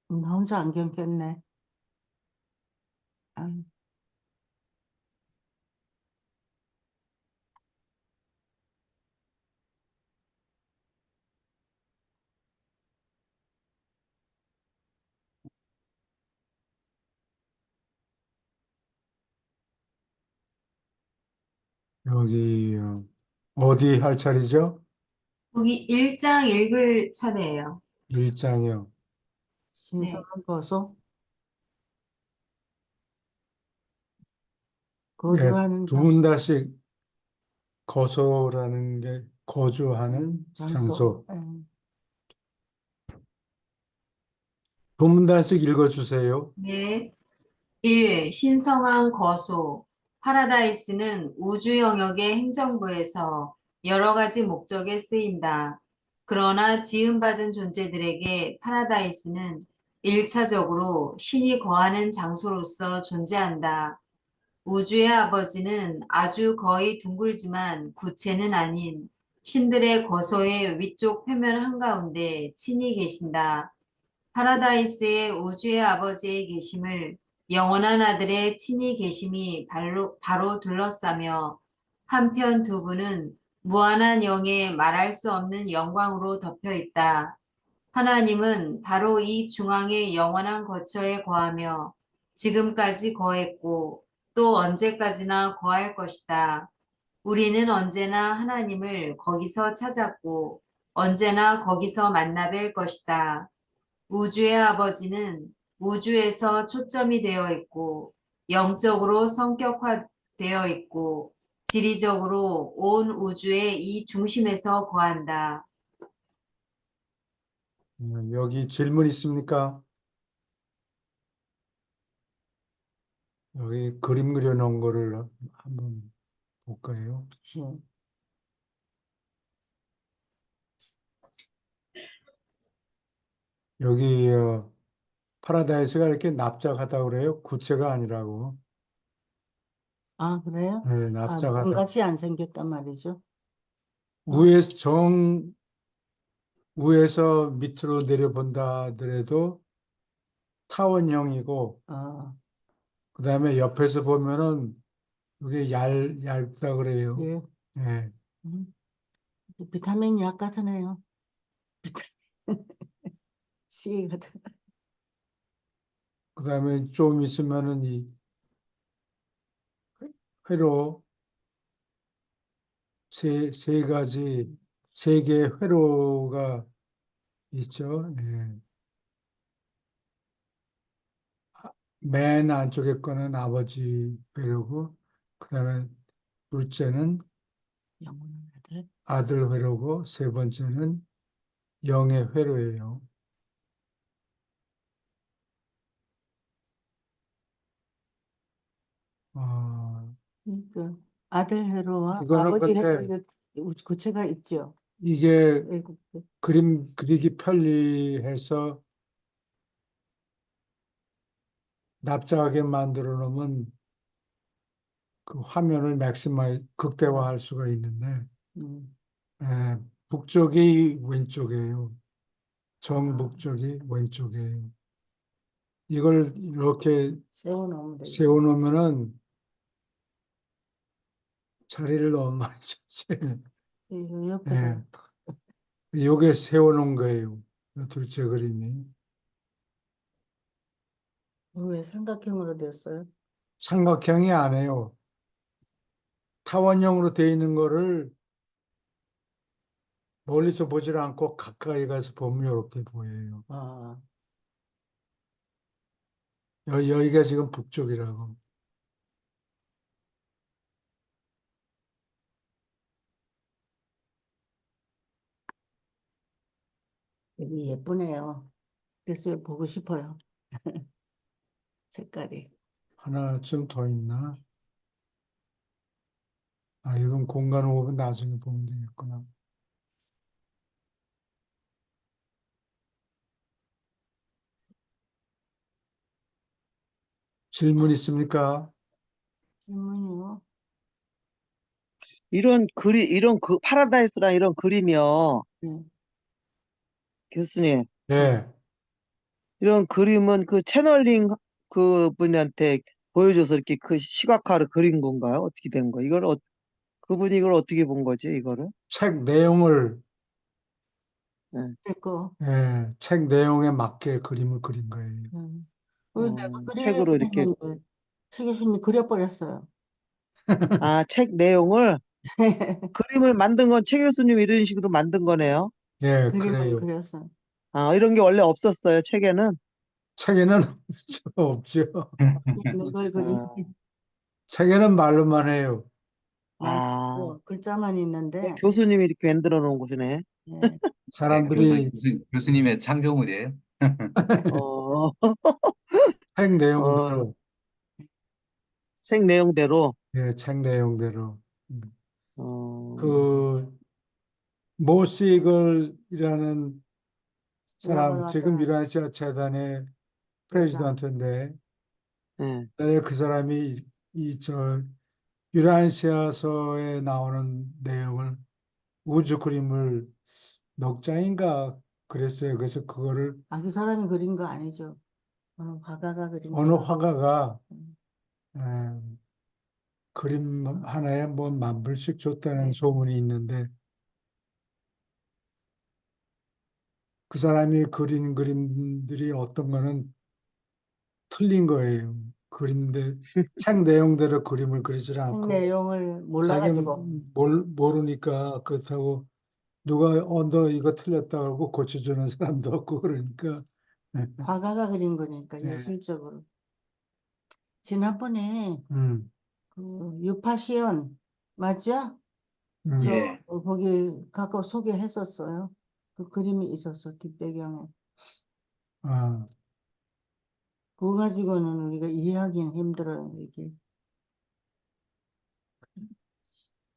나 혼자 안경 꼈네. 아, 여기 어디 할 차례죠? 여기 1장 읽을 차례예요. 1장이요. 네. 신선한 거소 네, 거주하는 두 분 다씩 거소라는 게 거주하는 장소. 장소. 두 분 다씩 읽어주세요. 네. 1. 신성한 거소. 파라다이스는 우주 영역의 행정부에서 여러 가지 목적에 쓰인다. 그러나 지음받은 존재들에게 파라다이스는 1차적으로 신이 거하는 장소로서 존재한다. 우주의 아버지는 아주 거의 둥글지만 구체는 아닌 신들의 거소의 위쪽 표면 한가운데 친히 계신다. 파라다이스의 우주의 아버지의 계심을 영원한 아들의 친히 계심이 바로 둘러싸며 한편 두 분은 무한한 영의 말할 수 없는 영광으로 덮여 있다. 하나님은 바로 이 중앙의 영원한 거처에 거하며 지금까지 거했고 또 언제까지나 거할 것이다. 우리는 언제나 하나님을 거기서 찾았고 언제나 거기서 만나 뵐 것이다. 우주의 아버지는 우주에서 초점이 되어 있고 영적으로 성격화되어 있고 지리적으로 온 우주의 이 중심에서 거한다. 여기 질문 있습니까? 여기 그림 그려놓은 거를 한번 볼까요? 여기 파라다이스가 이렇게 납작하다고 그래요? 구체가 아니라고. 아, 그래요? 네, 아, 납작하다. 문같이 안 생겼단 말이죠. 위에서 위에서 밑으로 내려본다 하더라도 타원형이고, 아, 그 다음에 옆에서 보면은 이게 얇다 그래요. 예. 예. 음, 비타민 약 같으네요. C 같은. 그 다음에 좀 있으면은 이 회로 세 가지, 세 개의 회로가 있죠. 예. 맨 안쪽에 거는 아버지 회로고, 그 다음에 둘째는 영원한 아들. 아들 회로고, 세 번째는 영의 회로예요. 어, 그러니까 아들 회로와 이거는 아버지 근데 회로 구체가 있죠. 이게 일곱 개. 그림 그리기 편리해서 납작하게 만들어 놓으면 그 화면을 극대화할 수가 있는데, 음, 예, 북쪽이 왼쪽이에요. 아, 정북쪽이 왼쪽이에요. 이걸 이렇게 세워놓으면 되겠네. 세워놓으면은 자리를 너무 많이 차지. 이 옆에다 예, 요게 세워놓은 거예요. 이 둘째 그림이. 왜 삼각형으로 됐어요? 삼각형이 아니에요. 타원형으로 되어 있는 거를 멀리서 보질 않고 가까이 가서 보면 이렇게 보여요. 아, 여기가 지금 북쪽이라고. 여기 예쁘네요. 그래서 보고 싶어요. 색깔이. 하나쯤 더 있나? 아, 이건 공간 호흡은 나중에 보면 되겠구나. 질문 있습니까? 질문이요. 이런 파라다이스랑 이런 그림이요. 네. 교수님, 예, 이런 그림은 그 채널링 그 분한테 보여줘서 이렇게 그 시각화로 그린 건가요? 어떻게 된 거예요? 그분이 이걸 어떻게 본 거지, 이거를? 책 내용을, 네. 그리고 책 내용에 맞게 그림을 그린 거예요. 내가 그리려고 책으로 이렇게, 했는데 책 교수님이 그려버렸어요. 책 내용을, 그림을 만든 건 최 교수님 이런 식으로 만든 거네요. 예, 그림을 그래요. 그렸어요. 이런 게 원래 없었어요, 책에는. 책에는 없죠. 있는 걸 그린 아, 책에는 말로만 해요. 말 아, 글자만 있는데 교수님이 이렇게 만들어 놓은 곳이네. 예, 네, 사람들이 교수님의 창조물이에요. 어, 책 어, 내용대로, 책 내용대로, 책 내용대로. 음. 어, 그, 모시글이라는 유학을 사람, 지금 갔다 유라시아 재단의 회장 프레지던트인데, 예. 그 사람이 유라시아서에 나오는 내용을 우주 그림을 넉 장인가 그랬어요. 그래서 그거를 그 사람이 그린 거 아니죠. 어느 화가가 그린 어느 거라. 화가가 음, 에, 그림 하나에 뭐 10,000불씩 줬다는 네. 소문이 있는데 그 사람이 그린 그림들이 어떤 거는 틀린 거예요. 그림인데 책 내용대로 그림을 그리질 책 않고 내용을 자기 몰라가지고 모르니까 그렇다고 누가 너 이거 틀렸다 그러고 고쳐주는 사람도 없고 그러니까 화가가 그린 거니까 예, 예술적으로. 지난번에 음, 그 유파시온 맞죠? 음. 예. 거기 가까 소개했었어요. 그 그림이 있었어 뒷배경에. 아, 그거 가지고는 우리가 이해하기는 힘들어요 이게.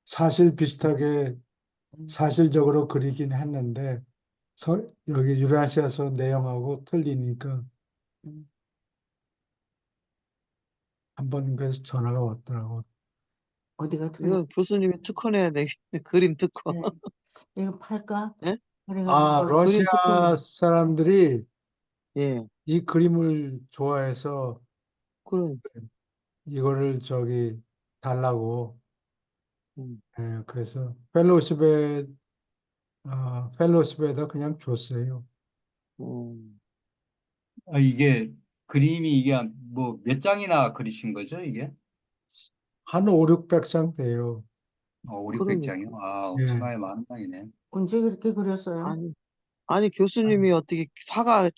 사실 비슷하게 사실적으로 그리긴 했는데 여기 유라시아서 내용하고 틀리니까 음, 한번 그래서 전화가 왔더라고. 어디가 틀려? 이거 교수님이 특허내야 돼. 그림 특허. 네. 이거 팔까? 예? 아, 그래가지고 그림 특허는, 러시아 사람들이 예. 이 그림을 좋아해서 그럼, 이거를 달라고 음, 그래서 펠로십에다 그냥 줬어요. 음. 이게 그림이 이게 뭐 몇 장이나 그리신 거죠, 이게? 한 5, 600장 돼요. 5, 600장이요? 그러니까. 예. 엄청나게 많은 장이네. 언제 그렇게 그렸어요? 아니, 교수님이 어떻게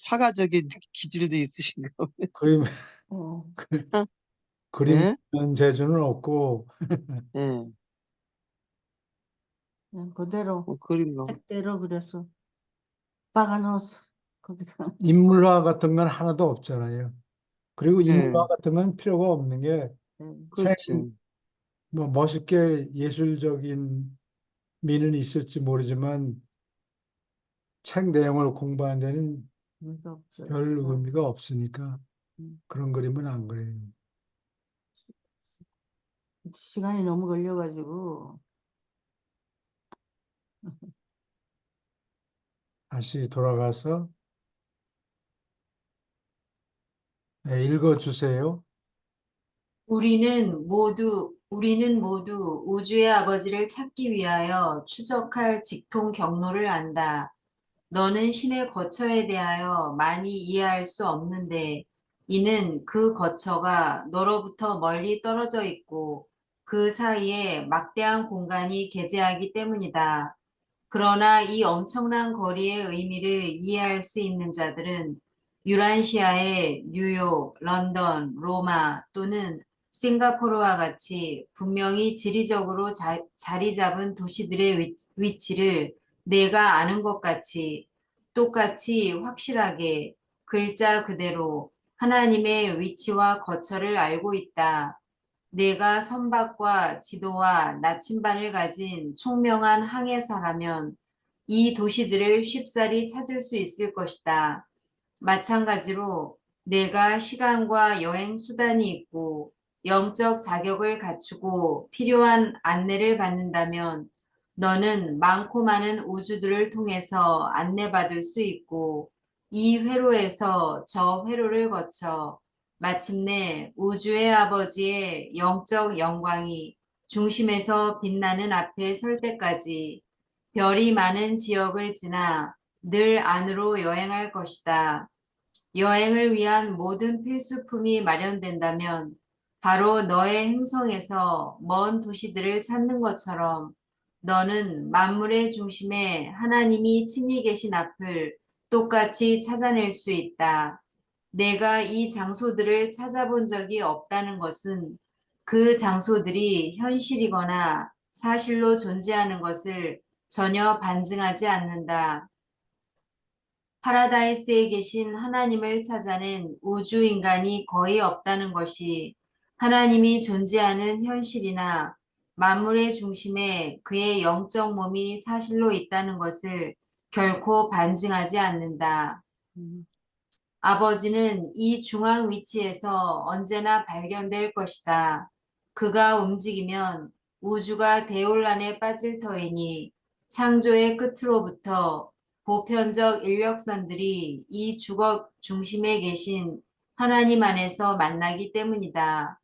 화가적인 기질도 있으신가? 그림, 어, 그림 예? 재주는 없고, 예. 그냥 그대로 그림로. 택대로 그렸어. 박아 넣었어. 거기서. 인물화 같은 건 하나도 없잖아요. 그리고 예. 인물화 같은 건 필요가 없는 게, 책, 그렇지. 뭐, 멋있게 예술적인 미는 있을지 모르지만, 책 내용을 공부하는 데는 의미가 없죠. 별 의미가 없으니까, 음, 그런 그림은 안 그래요. 시간이 너무 걸려가지고 다시 돌아가서, 읽어주세요. 우리는 모두 우주의 아버지를 찾기 위하여 추적할 직통 경로를 안다. 너는 신의 거처에 대하여 많이 이해할 수 없는데 이는 그 거처가 너로부터 멀리 떨어져 있고 그 사이에 막대한 공간이 개재하기 때문이다. 그러나 이 엄청난 거리의 의미를 이해할 수 있는 자들은 유란시아의 뉴욕, 런던, 로마 또는 싱가포르와 같이 분명히 지리적으로 자리 잡은 도시들의 위치를 내가 아는 것 같이 똑같이 확실하게 글자 그대로 하나님의 위치와 거처를 알고 있다. 내가 선박과 지도와 나침반을 가진 총명한 항해사라면 이 도시들을 쉽사리 찾을 수 있을 것이다. 마찬가지로 내가 시간과 여행 수단이 있고 영적 자격을 갖추고 필요한 안내를 받는다면 너는 많고 많은 우주들을 통해서 안내받을 수 있고 이 회로에서 저 회로를 거쳐 마침내 우주의 아버지의 영적 영광이 중심에서 빛나는 앞에 설 때까지 별이 많은 지역을 지나 늘 안으로 여행할 것이다. 여행을 위한 모든 필수품이 마련된다면 바로 너의 행성에서 먼 도시들을 찾는 것처럼 너는 만물의 중심에 하나님이 친히 계신 앞을 똑같이 찾아낼 수 있다. 내가 이 장소들을 찾아본 적이 없다는 것은 그 장소들이 현실이거나 사실로 존재하는 것을 전혀 반증하지 않는다. 파라다이스에 계신 하나님을 찾아낸 우주 인간이 거의 없다는 것이 하나님이 존재하는 현실이나 만물의 중심에 그의 영적 몸이 사실로 있다는 것을 결코 반증하지 않는다. 음, 아버지는 이 중앙 위치에서 언제나 발견될 것이다. 그가 움직이면 우주가 대혼란에 빠질 터이니 창조의 끝으로부터 보편적 인력선들이 이 주걱 중심에 계신 하나님 안에서 만나기 때문이다.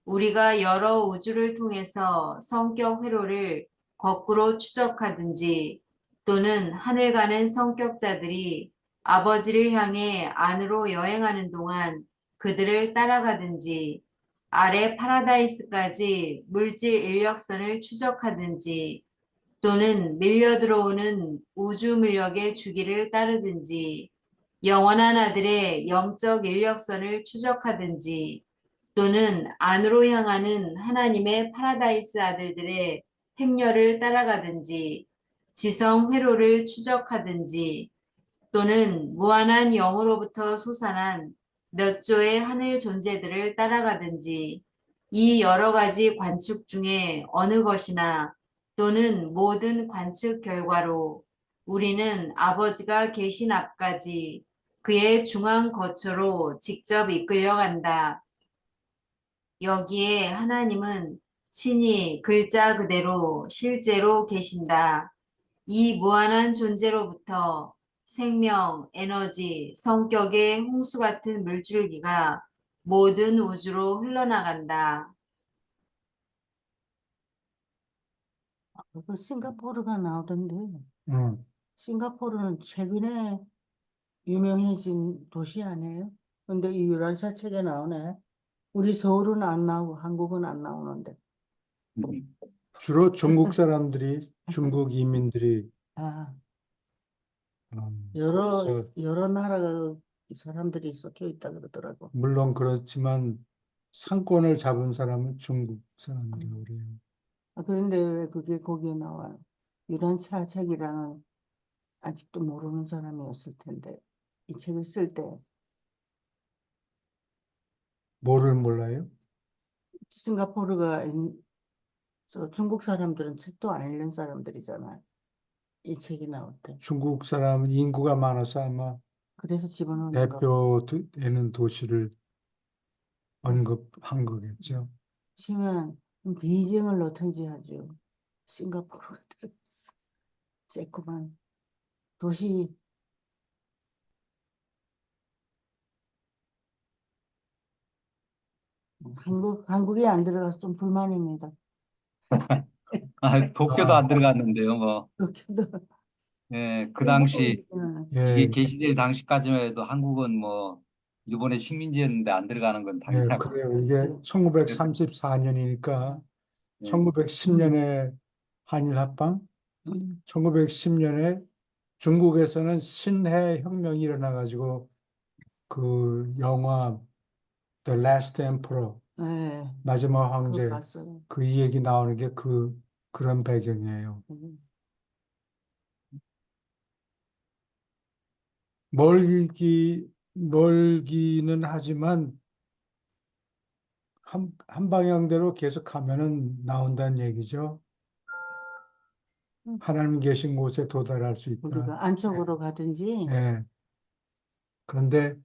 우리가 여러 우주를 통해서 성격 회로를 거꾸로 추적하든지 또는 하늘 가는 성격자들이 아버지를 향해 안으로 여행하는 동안 그들을 따라가든지 아래 파라다이스까지 물질 인력선을 추적하든지 또는 밀려 들어오는 우주 물력의 주기를 따르든지 영원한 아들의 영적 인력선을 추적하든지 또는 안으로 향하는 하나님의 파라다이스 아들들의 행렬을 따라가든지 지성 회로를 추적하든지 또는 무한한 영으로부터 솟아난 몇 조의 하늘 존재들을 따라가든지 이 여러 가지 관측 중에 어느 것이나 또는 모든 관측 결과로 우리는 아버지가 계신 앞까지 그의 중앙 거처로 직접 이끌려간다. 여기에 하나님은 친히 글자 그대로 실제로 계신다. 이 무한한 존재로부터 생명, 에너지, 성격의 홍수 같은 물줄기가 모든 우주로 흘러나간다. 그 싱가포르가 나오던데, 응. 싱가포르는 최근에 유명해진 도시 아니에요? 근데 이 유란사 책에 나오네. 우리 서울은 안 나오고 한국은 안 나오는데. 주로 중국 사람들이, 중국 이민들이 아, 거기서 여러 나라 사람들이 섞여 있다 그러더라고. 물론 그렇지만 상권을 잡은 사람은 중국 사람이라고 그래요. 그런데 왜 그게 거기에 나와요? 유란사 책이랑은 아직도 모르는 사람이었을 텐데, 이 책을 쓸 때, 뭐를 몰라요? 싱가포르가 중국 사람들은 책도 안 읽는 사람들이잖아요. 이 책이 나올 때. 중국 사람은 인구가 많아서 아마 그래서 집어넣는가. 대표되는 도시를 언급한 거겠죠. 시면 베이징을 넣든지 하죠. 싱가포르가 들어있어. 쬐끄만 도시. 한국에 안 들어가서 좀 불만입니다. 도쿄도 아, 안 들어갔는데요. 뭐, 도쿄도 예, 그 당시 이게 예, 개시될 당시까지만 해도 한국은 뭐 일본의 식민지였는데 안 들어가는 건 예, 당연하고. 그래요. 이게 1934년이니까 예. 1910년에 한일 합방, 1910년에 중국에서는 신해 혁명이 일어나가지고 그 영화 The Last Emperor, 네, 마지막 그거 황제, 봤어요. 그 이 얘기 나오는 게 그런 배경이에요. 멀기는 하지만 한 방향대로 계속 가면은 나온다는 얘기죠. 하나님 계신 곳에 도달할 수 있다. 우리가 안쪽으로 가든지 예. 그런데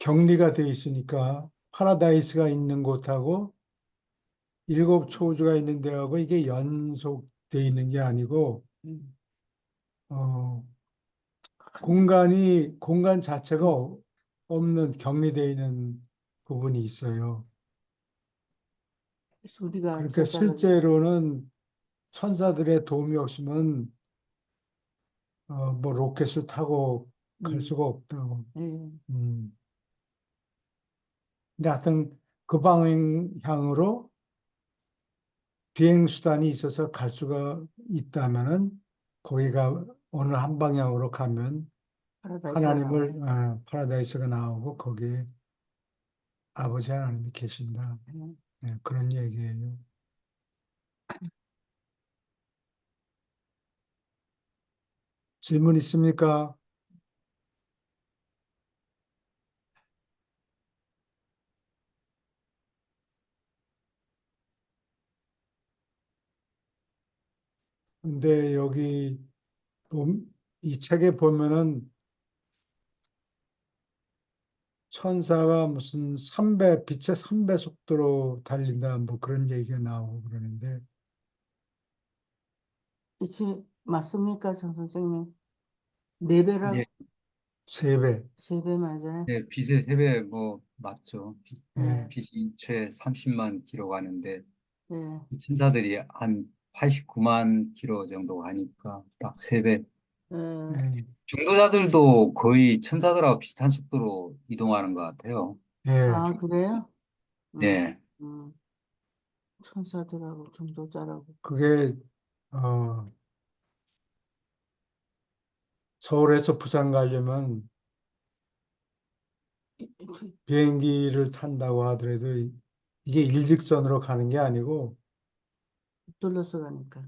격리가 돼 있으니까 파라다이스가 있는 곳하고 일곱 초우주가 있는 데하고 이게 연속돼 있는 게 아니고 음, 어, 공간 자체가 없는 격리되어 있는 부분이 있어요. 그래서 우리가 그러니까 제자를 실제로는 천사들의 도움이 없으면 뭐 로켓을 타고 갈 음, 수가 없다고. 예, 음. 근데 하여튼 그 방향으로 비행 수단이 있어서 갈 수가 있다면은 거기가 어느 한 방향으로 가면 파라다이스가 하나님을 나와요. 파라다이스가 나오고 거기에 아버지 하나님이 계신다. 예. 네, 그런 얘기예요. 질문 있습니까? 근데 여기 이 책에 보면은 천사가 무슨 빛의 3배 속도로 달린다 뭐 그런 얘기가 나오고 그러는데 그치, 맞습니까, 정 선생님? 네 배라고, 예, 3배. 세 배 맞아요? 예, 빛의 3배 뭐 맞죠. 예, 빛이 최 30만 킬로 가는데 예. 이 천사들이 한 89만 킬로 정도 가니까 딱 3배. 예. 예, 중도자들도 거의 천사들하고 비슷한 속도로 이동하는 것 같아요. 예. 아, 그래요? 예, 음. 천사들하고 중도자라고. 그게 어, 서울에서 부산 가려면 비행기를 탄다고 하더라도 이게 일직선으로 가는 게 아니고 둘러서 가니까.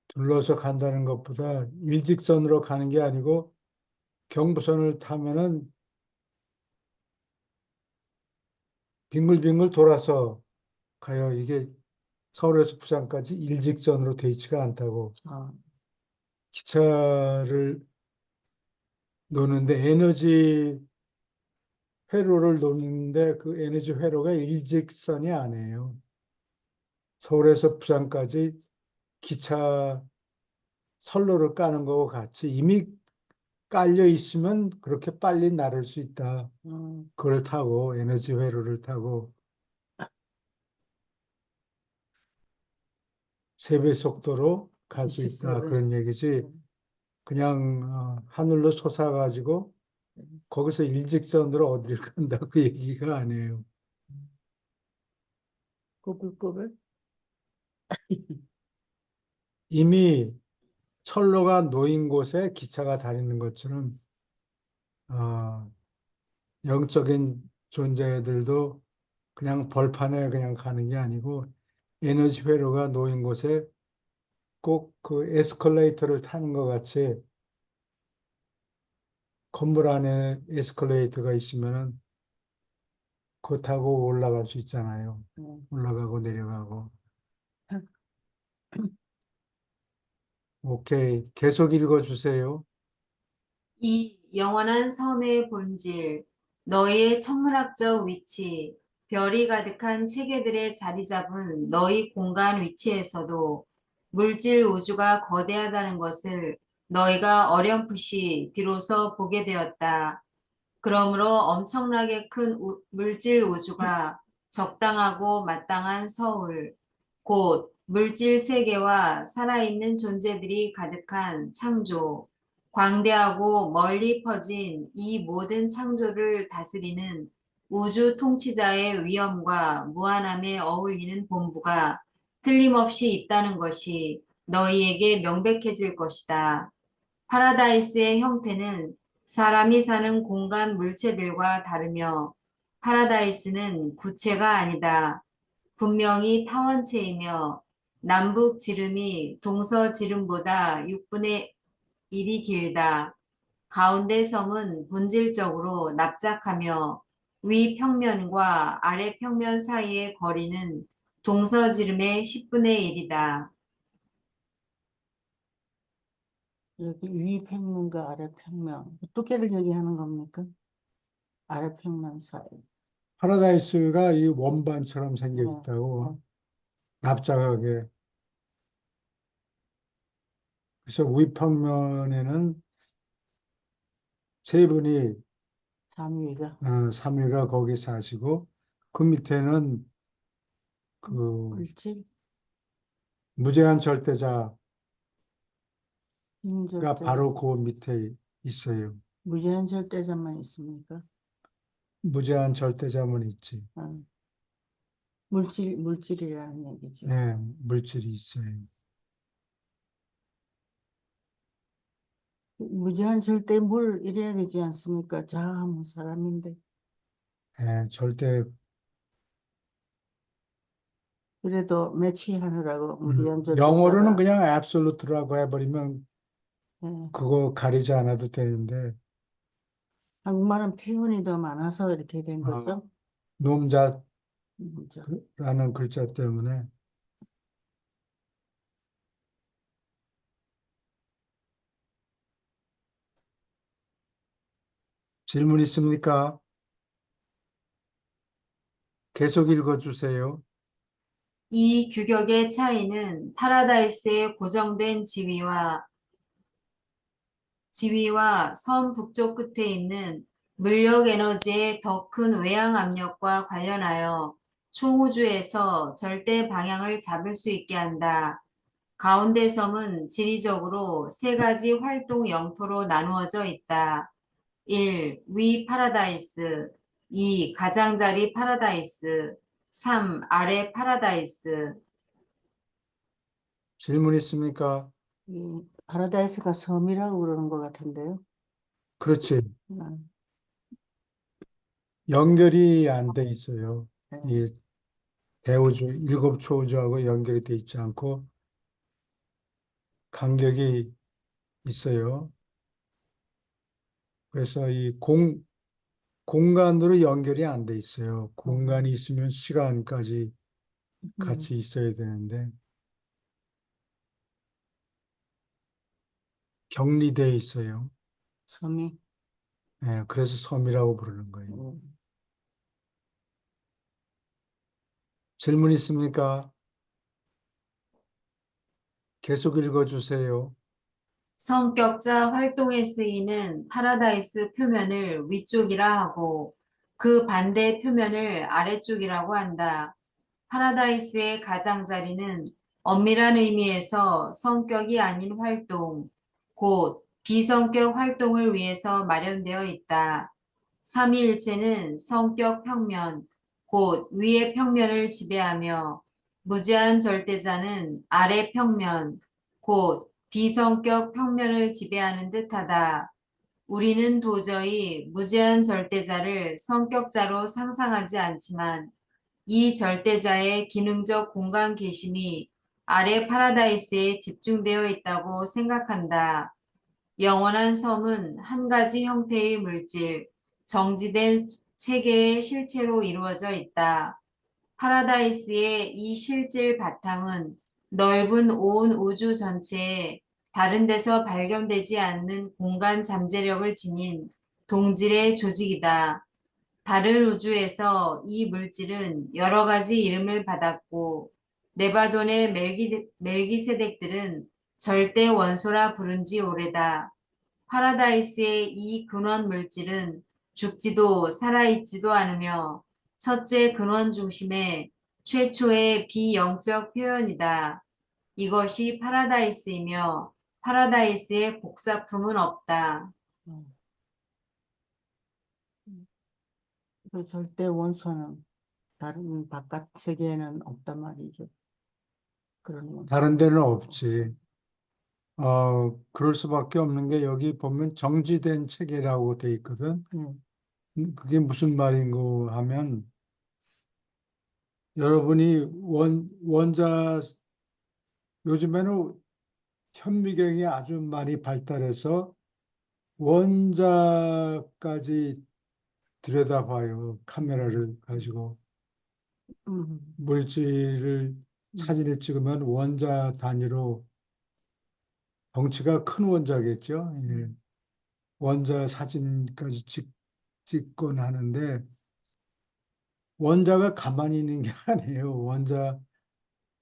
둘러서 간다는 것보다 일직선으로 가는 게 아니고 경부선을 타면은 빙글빙글 돌아서 가요. 이게 서울에서 부산까지 일직선으로 돼 있지가 않다고. 아, 기차를 노는데 에너지 회로를 노는데 그 에너지 회로가 일직선이 아니에요. 서울에서 부산까지 기차 선로를 까는 거와 같이 이미 깔려 있으면 그렇게 빨리 나를 수 있다. 음, 그걸 타고 에너지 회로를 타고 3배 속도로 갈 수 빛이 세 있다. 배. 그런 얘기지. 그냥 하늘로 솟아가지고 거기서 일직선으로 어디를 간다 그 얘기가 아니에요. 꼬불꼬불? 이미 철로가 놓인 곳에 기차가 다니는 것처럼 어, 영적인 존재들도 그냥 벌판에 그냥 가는 게 아니고 에너지 회로가 놓인 곳에 꼭 그 에스컬레이터를 타는 것 같이 건물 안에 에스컬레이터가 있으면은 그거 타고 올라갈 수 있잖아요. 음. 올라가고 내려가고. 오케이. 계속 읽어주세요. 이 영원한 섬의 본질, 너희의 천문학적 위치, 별이 가득한 체계들의 자리 잡은 너희 공간 위치에서도 물질 우주가 거대하다는 것을 너희가 어렴풋이 비로소 보게 되었다. 그러므로 엄청나게 큰 물질 우주가 적당하고 마땅한 서울, 곧 물질 세계와 살아있는 존재들이 가득한 창조, 광대하고 멀리 퍼진 이 모든 창조를 다스리는 우주 통치자의 위엄과 무한함에 어울리는 본부가 틀림없이 있다는 것이 너희에게 명백해질 것이다. 파라다이스의 형태는 사람이 사는 공간 물체들과 다르며 파라다이스는 구체가 아니다. 분명히 타원체이며 남북 지름이 동서 지름보다 6분의 1이 길다. 가운데 섬은 본질적으로 납작하며 위 평면과 아래 평면 사이의 거리는 동서 지름의 10분의 1이다. 여기 위 평면과 아래 평면 두께를 얘기하는 겁니까? 아래 평면 사이. 파라다이스가 이 원반처럼 생겨 네, 있다고, 납작하게. 그래서 위평면에는 세 분이, 삼위가 삼위가 거기 사시고, 그 밑에는 그 물질, 무제한 절대자가 힘절대, 바로 그 밑에 있어요. 무제한 절대자만 있습니까? 무제한 절대자문 있지. 어, 물질이라는 얘기죠. 예, 물질이 있어요. 무제한 절대 물 이래야 되지 않습니까? 자, 뭐 사람인데. 예, 절대, 그래도 매치하느라고 무제한 영어로는 절대자가 그냥 absolute라고 해버리면 예, 그거 가리지 않아도 되는데, 한국말은 표현이 더 많아서 이렇게 된 거죠. 놈자라는 그죠? 글자 때문에. 질문 있습니까? 계속 읽어주세요. 이 규격의 차이는 파라다이스의 고정된 지위와 섬 북쪽 끝에 있는 물력 에너지의 더 큰 외양 압력과 관련하여 총우주에서 절대 방향을 잡을 수 있게 한다. 가운데 섬은 지리적으로 세 가지 활동 영토로 나누어져 있다. 1. 위 파라다이스 2. 가장자리 파라다이스 3. 아래 파라다이스 질문 있습니까? 이 파라다이스가 섬이라고 그러는 것 같은데요. 그렇지. 아, 연결이 안 돼 있어요. 네. 이 대우주, 일곱 초우주하고 연결이 돼 있지 않고 간격이 있어요. 그래서 공간으로 연결이 안 돼 있어요. 공간이 있으면 시간까지 같이 있어야 되는데 격리돼 있어요. 섬이 예, 그래서 섬이라고 부르는 거예요. 질문 있습니까? 계속 읽어주세요. 성격자 활동에 쓰이는 파라다이스 표면을 위쪽이라 하고 그 반대 표면을 아래쪽이라고 한다. 파라다이스의 가장자리는 엄밀한 의미에서 성격이 아닌 활동, 곧 비성격 활동을 위해서 마련되어 있다. 삼위일체는 성격 평면, 곧 위의 평면을 지배하며 무제한 절대자는 아래 평면, 곧 비성격 평면을 지배하는 듯하다. 우리는 도저히 무제한 절대자를 성격자로 상상하지 않지만 이 절대자의 기능적 공간 계심이 아래 파라다이스에 집중되어 있다고 생각한다. 영원한 섬은 한 가지 형태의 물질, 정지된 체계의 실체로 이루어져 있다. 파라다이스의 이 실질 바탕은 넓은 온 우주 전체에 다른 데서 발견되지 않는 공간 잠재력을 지닌 동질의 조직이다. 다른 우주에서 이 물질은 여러 가지 이름을 받았고 네바돈의 멜기세덱들은 절대 원소라 부른 지 오래다. 파라다이스의 이 근원 물질은 죽지도 살아있지도 않으며 첫째 근원 중심의 최초의 비영적 표현이다. 이것이 파라다이스이며 파라다이스의 복사품은 없다. 그 절대 원소는 다른 바깥 세계에는 없단 말이죠. 그런 건. 다른 데는 없지. 그럴 수밖에 없는 게 여기 보면 정지된 체계라고 돼 있거든. 그게 무슨 말인고 하면 여러분이 원자 요즘에는 현미경이 아주 많이 발달해서 원자까지 들여다봐요. 카메라를 가지고 물질을 사진을 찍으면 원자 단위로 덩치가 큰 원자겠죠. 예. 원자 사진까지 찍곤 하는데 원자가 가만히 있는 게 아니에요. 원자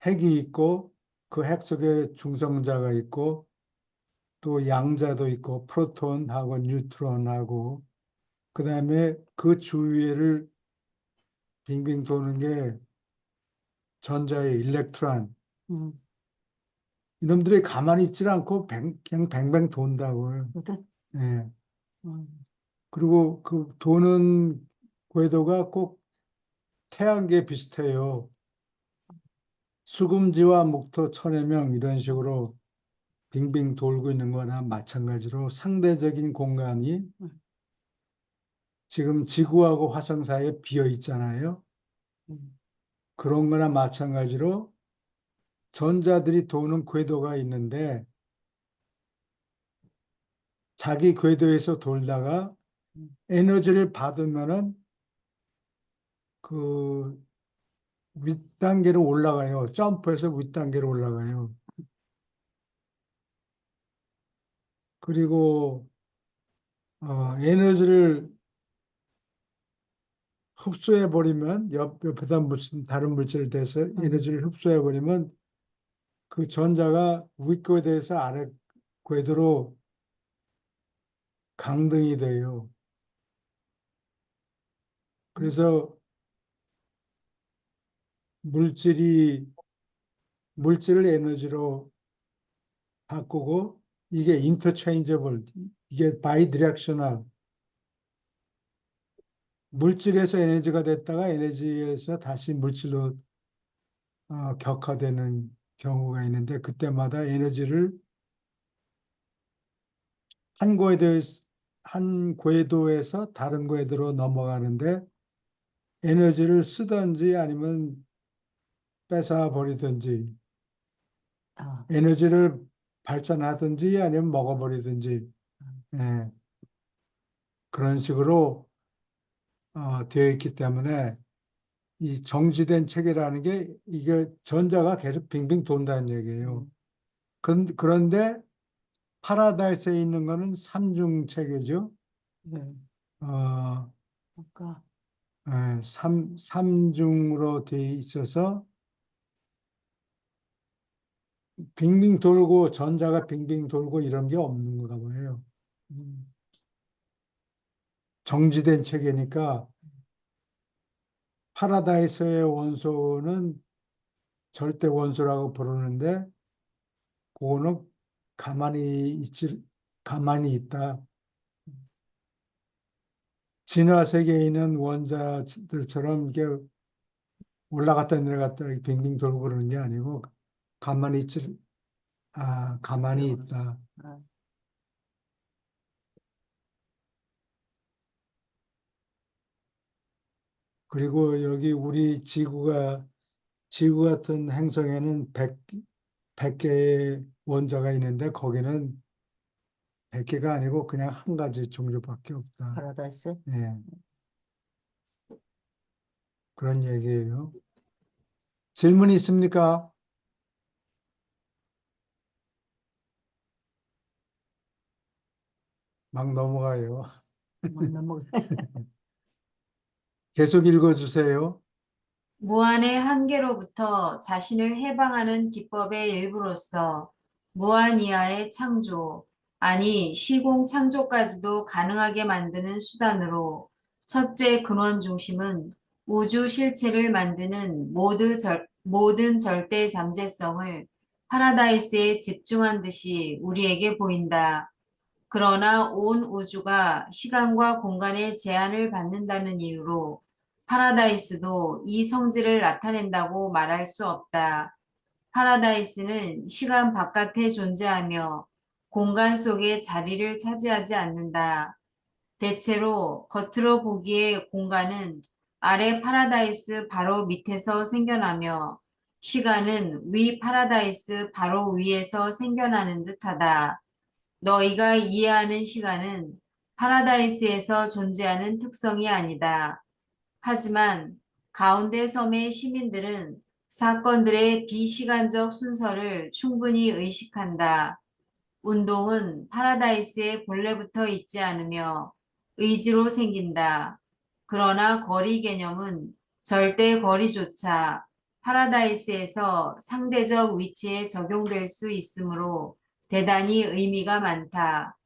핵이 있고 그 핵 속에 중성자가 있고 또 양자도 있고 프로톤하고 뉴트론하고 그다음에 그 주위를 빙빙 도는 게 전자의 일렉트론. 음, 이놈들이 가만히 있질 않고 그냥 뱅뱅 돈다고요. 그래? 예. 음, 그리고 그 도는 궤도가 꼭 태양계 비슷해요. 수금지와 목토 천해명 이런 식으로 빙빙 돌고 있는 거나 마찬가지로 상대적인 공간이 지금 지구하고 화성 사이에 비어 있잖아요. 음, 그런 거나 마찬가지로 전자들이 도는 궤도가 있는데 자기 궤도에서 돌다가 음. 에너지를 받으면은 그 윗단계로 올라가요. 점프해서 윗단계로 올라가요. 그리고 에너지를 흡수해 버리면 옆에다 무슨 다른 물질을 대서 에너지를 흡수해 버리면 그 전자가 윗궤도에서 아래 궤도로 강등이 돼요. 그래서 물질을 에너지로 바꾸고 이게 인터체인저블, 이게 바이디렉셔널, 물질에서 에너지가 됐다가 에너지에서 다시 물질로 격화되는 경우가 있는데 그때마다 에너지를 한 궤도에서 다른 궤도로 넘어가는데 에너지를 쓰든지 아니면 뺏어 버리든지 아, 에너지를 발산하든지 아니면 먹어버리든지 예, 그런 식으로 되어 있기 때문에 이 정지된 체계라는 게 이게 전자가 계속 빙빙 돈다는 얘기예요. 그런데 파라다이스에 있는 거는 삼중 체계죠. 네. 어, 아까 삼중으로 되어 있어서 빙빙 돌고 전자가 빙빙 돌고 이런 게 없는가 봐요. 음, 정지된 체계니까 파라다이스의 원소는 절대 원소라고 부르는데 그거는 가만히 있다. 진화 세계에 있는 원자들처럼 이게 올라갔다 내려갔다 이렇게 빙빙 돌고 그러는 게 아니고 가만히 있지, 가만히 있다. 아, 그리고 여기 우리 지구 같은 행성에는 100개의 원자가 있는데 거기는 100개가 아니고 그냥 한 가지 종류밖에 없다. 파라다이스? 예, 그런 얘기예요. 질문이 있습니까? 막 넘어가요. 넘어. 계속 읽어주세요. 무한의 한계로부터 자신을 해방하는 기법의 일부로서 무한 이하의 창조, 아니 시공 창조까지도 가능하게 만드는 수단으로 첫째 근원 중심은 우주 실체를 만드는 모든 절대 잠재성을 파라다이스에 집중한 듯이 우리에게 보인다. 그러나 온 우주가 시간과 공간의 제한을 받는다는 이유로 파라다이스도 이 성질을 나타낸다고 말할 수 없다. 파라다이스는 시간 바깥에 존재하며 공간 속에 자리를 차지하지 않는다. 대체로 겉으로 보기에 공간은 아래 파라다이스 바로 밑에서 생겨나며 시간은 위 파라다이스 바로 위에서 생겨나는 듯하다. 너희가 이해하는 시간은 파라다이스에서 존재하는 특성이 아니다. 하지만 가운데 섬의 시민들은 사건들의 비시간적 순서를 충분히 의식한다. 운동은 파라다이스에 본래부터 있지 않으며 의지로 생긴다. 그러나 거리 개념은 절대 거리조차 파라다이스에서 상대적 위치에 적용될 수 있으므로 대단히 의미가 많다.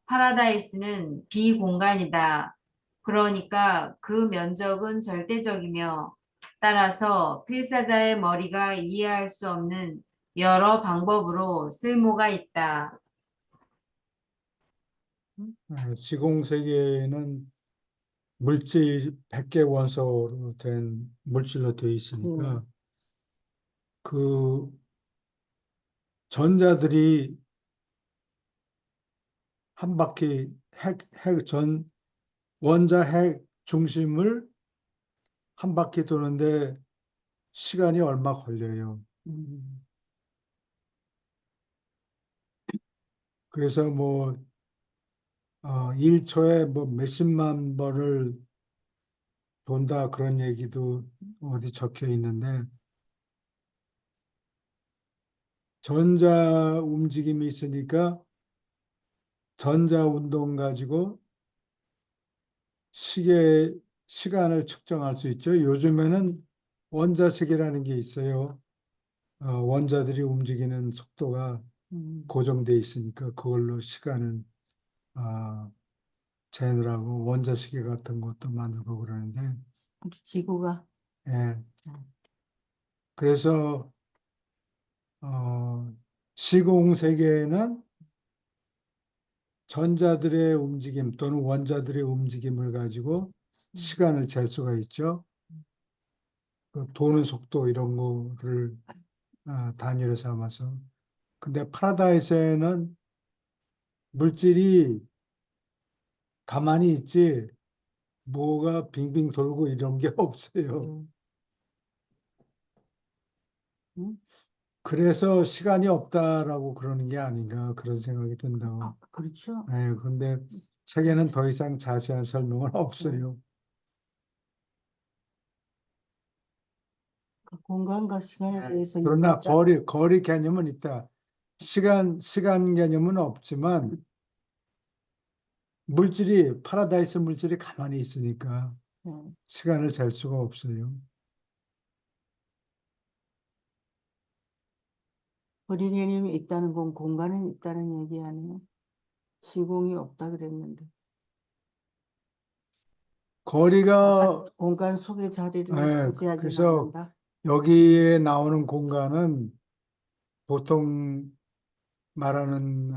파라다이스는 비공간이다. 그러니까 그 면적은 절대적이며 따라서 필사자의 머리가 이해할 수 없는 여러 방법으로 쓸모가 있다. 지공 세계는 물질 100개 원소로 된 물질로 되어 있으니까 그 전자들이 한 바퀴 원자 핵 중심을 한 바퀴 도는데 시간이 얼마 걸려요. 음, 그래서 뭐 1초에 뭐 몇십만 번을 돈다 그런 얘기도 어디 적혀 있는데 전자 움직임이 있으니까 전자 운동 가지고 시간을 측정할 수 있죠. 요즘에는 원자식이라는 게 있어요. 원자들이 움직이는 속도가 음, 고정돼 있으니까 그걸로 시간을 아, 재느라고 원자시계 같은 것도 만들고 그러는데 우리 지구가 예. 음. 그래서 시공 세계에는 전자들의 움직임 또는 원자들의 움직임을 가지고 시간을 잴 수가 있죠. 그 도는 속도 이런 거를 단위로 삼아서. 근데 파라다이스에는 물질이 가만히 있지 뭐가 빙빙 돌고 이런 게 없어요. 음, 음? 그래서 시간이 없다라고 그러는 게 아닌가 그런 생각이 든다고. 아, 그렇죠. 예, 근데 책에는 더 이상 자세한 설명은 없어요. 그 공간과 시간에 예, 대해서 그러나 유가자 거리 개념은 있다. 시간 개념은 없지만 파라다이스 물질이 가만히 있으니까 음, 시간을 잴 수가 없어요. 거리 개념이 있다는 건 공간은 있다는 얘기 아니에요? 시공이 없다 그랬는데 거리가, 공간 속의 자리를 예, 차지하지는 그래서 않는다. 여기에 나오는 공간은 보통 말하는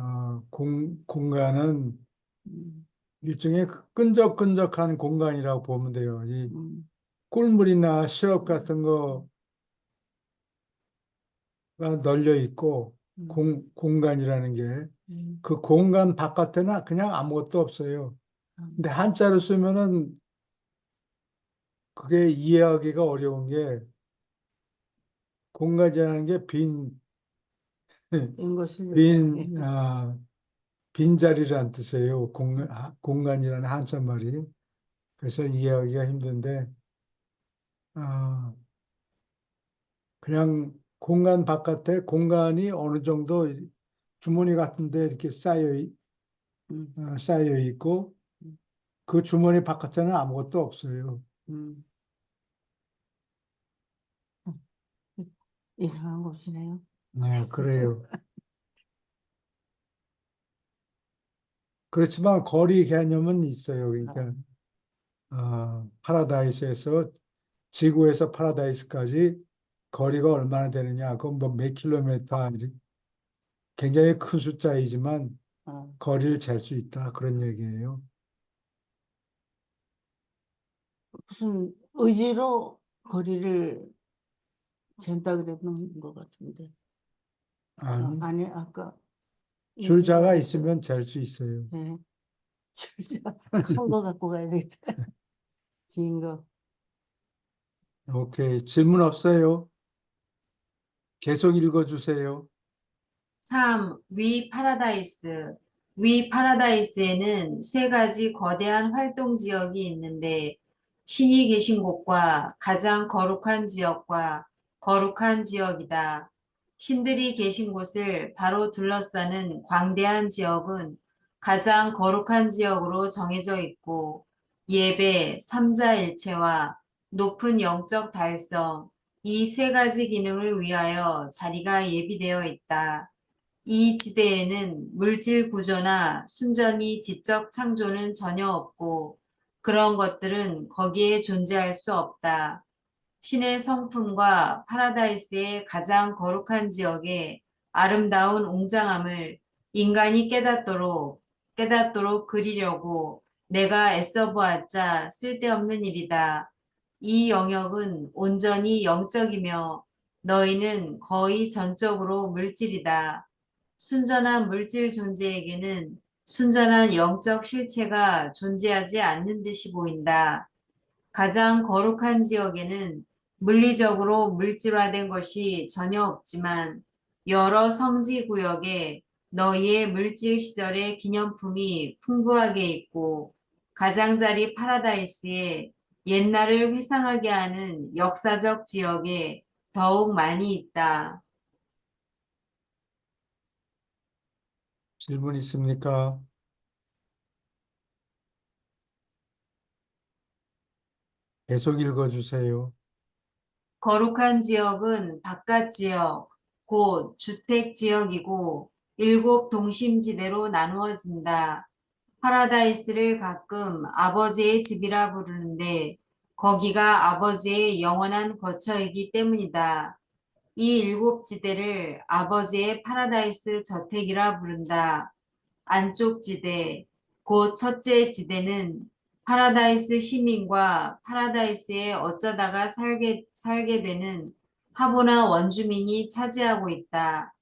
공간은 음, 일종의 끈적끈적한 공간이라고 보면 돼요. 이 음, 꿀물이나 시럽 같은 거가 널려 있고 음, 공간이라는 게 음, 그 공간 바깥에는 그냥 아무것도 없어요. 음, 근데 한자로 쓰면은 그게 이해하기가 어려운 게 공간이라는 게 것을 얘기하네. 빈, 빈자리란 뜻이에요. 공간이라는 한자 말이. 그래서 이해하기가 힘든데, 아, 그냥 공간 바깥에 공간이 어느 정도 주머니 같은데 이렇게 음, 쌓여 있고 음, 그 주머니 바깥에는 아무것도 없어요. 음. 음. 이상한 곳이네요. 네, 그래요. 그렇지만 거리 개념은 있어요. 그러니까 파라다이스에서 지구에서 파라다이스까지 거리가 얼마나 되느냐, 그건 뭐 몇 킬로미터, 굉장히 큰 숫자이지만 어, 거리를 잴 수 있다. 그런 얘기예요. 무슨 의지로 거리를 잰다 그랬는 것 같은데. 아니, 아니, 아까 줄자가 얘기하니까, 있으면 잴 수 있어요. 예, 진짜 큰 거 갖고 가야 되겠다. 긴 거. 오케이. 질문 없어요? 계속 읽어주세요. 3. 위 파라다이스. 위 파라다이스에는 세 가지 거대한 활동 지역이 있는데 신이 계신 곳과 가장 거룩한 지역과 거룩한 지역이다. 신들이 계신 곳을 바로 둘러싸는 광대한 지역은 가장 거룩한 지역으로 정해져 있고 예배, 삼자일체와 높은 영적 달성, 이 세 가지 기능을 위하여 자리가 예비되어 있다. 이 지대에는 물질 구조나 순전히 지적 창조는 전혀 없고 그런 것들은 거기에 존재할 수 없다. 신의 성품과 파라다이스의 가장 거룩한 지역의 아름다운 웅장함을 인간이 깨닫도록 그리려고 내가 애써 보았자 쓸데없는 일이다. 이 영역은 온전히 영적이며 너희는 거의 전적으로 물질이다. 순전한 물질 존재에게는 순전한 영적 실체가 존재하지 않는 듯이 보인다. 가장 거룩한 지역에는 물리적으로 물질화된 것이 전혀 없지만 여러 성지 구역에 너희의 물질 시절의 기념품이 풍부하게 있고 가장자리 파라다이스에 옛날을 회상하게 하는 역사적 지역에 더욱 많이 있다. 질문 있습니까? 계속 읽어주세요. 거룩한 지역은 바깥 지역, 곧 주택 지역이고 일곱 동심지대로 나누어진다. 파라다이스를 가끔 아버지의 집이라 부르는데 거기가 아버지의 영원한 거처이기 때문이다. 이 일곱 지대를 아버지의 파라다이스 저택이라 부른다. 안쪽 지대, 곧 첫째 지대는 파라다이스 시민과 파라다이스에 어쩌다가 살게 되는 하보나 원주민이 차지하고 있다.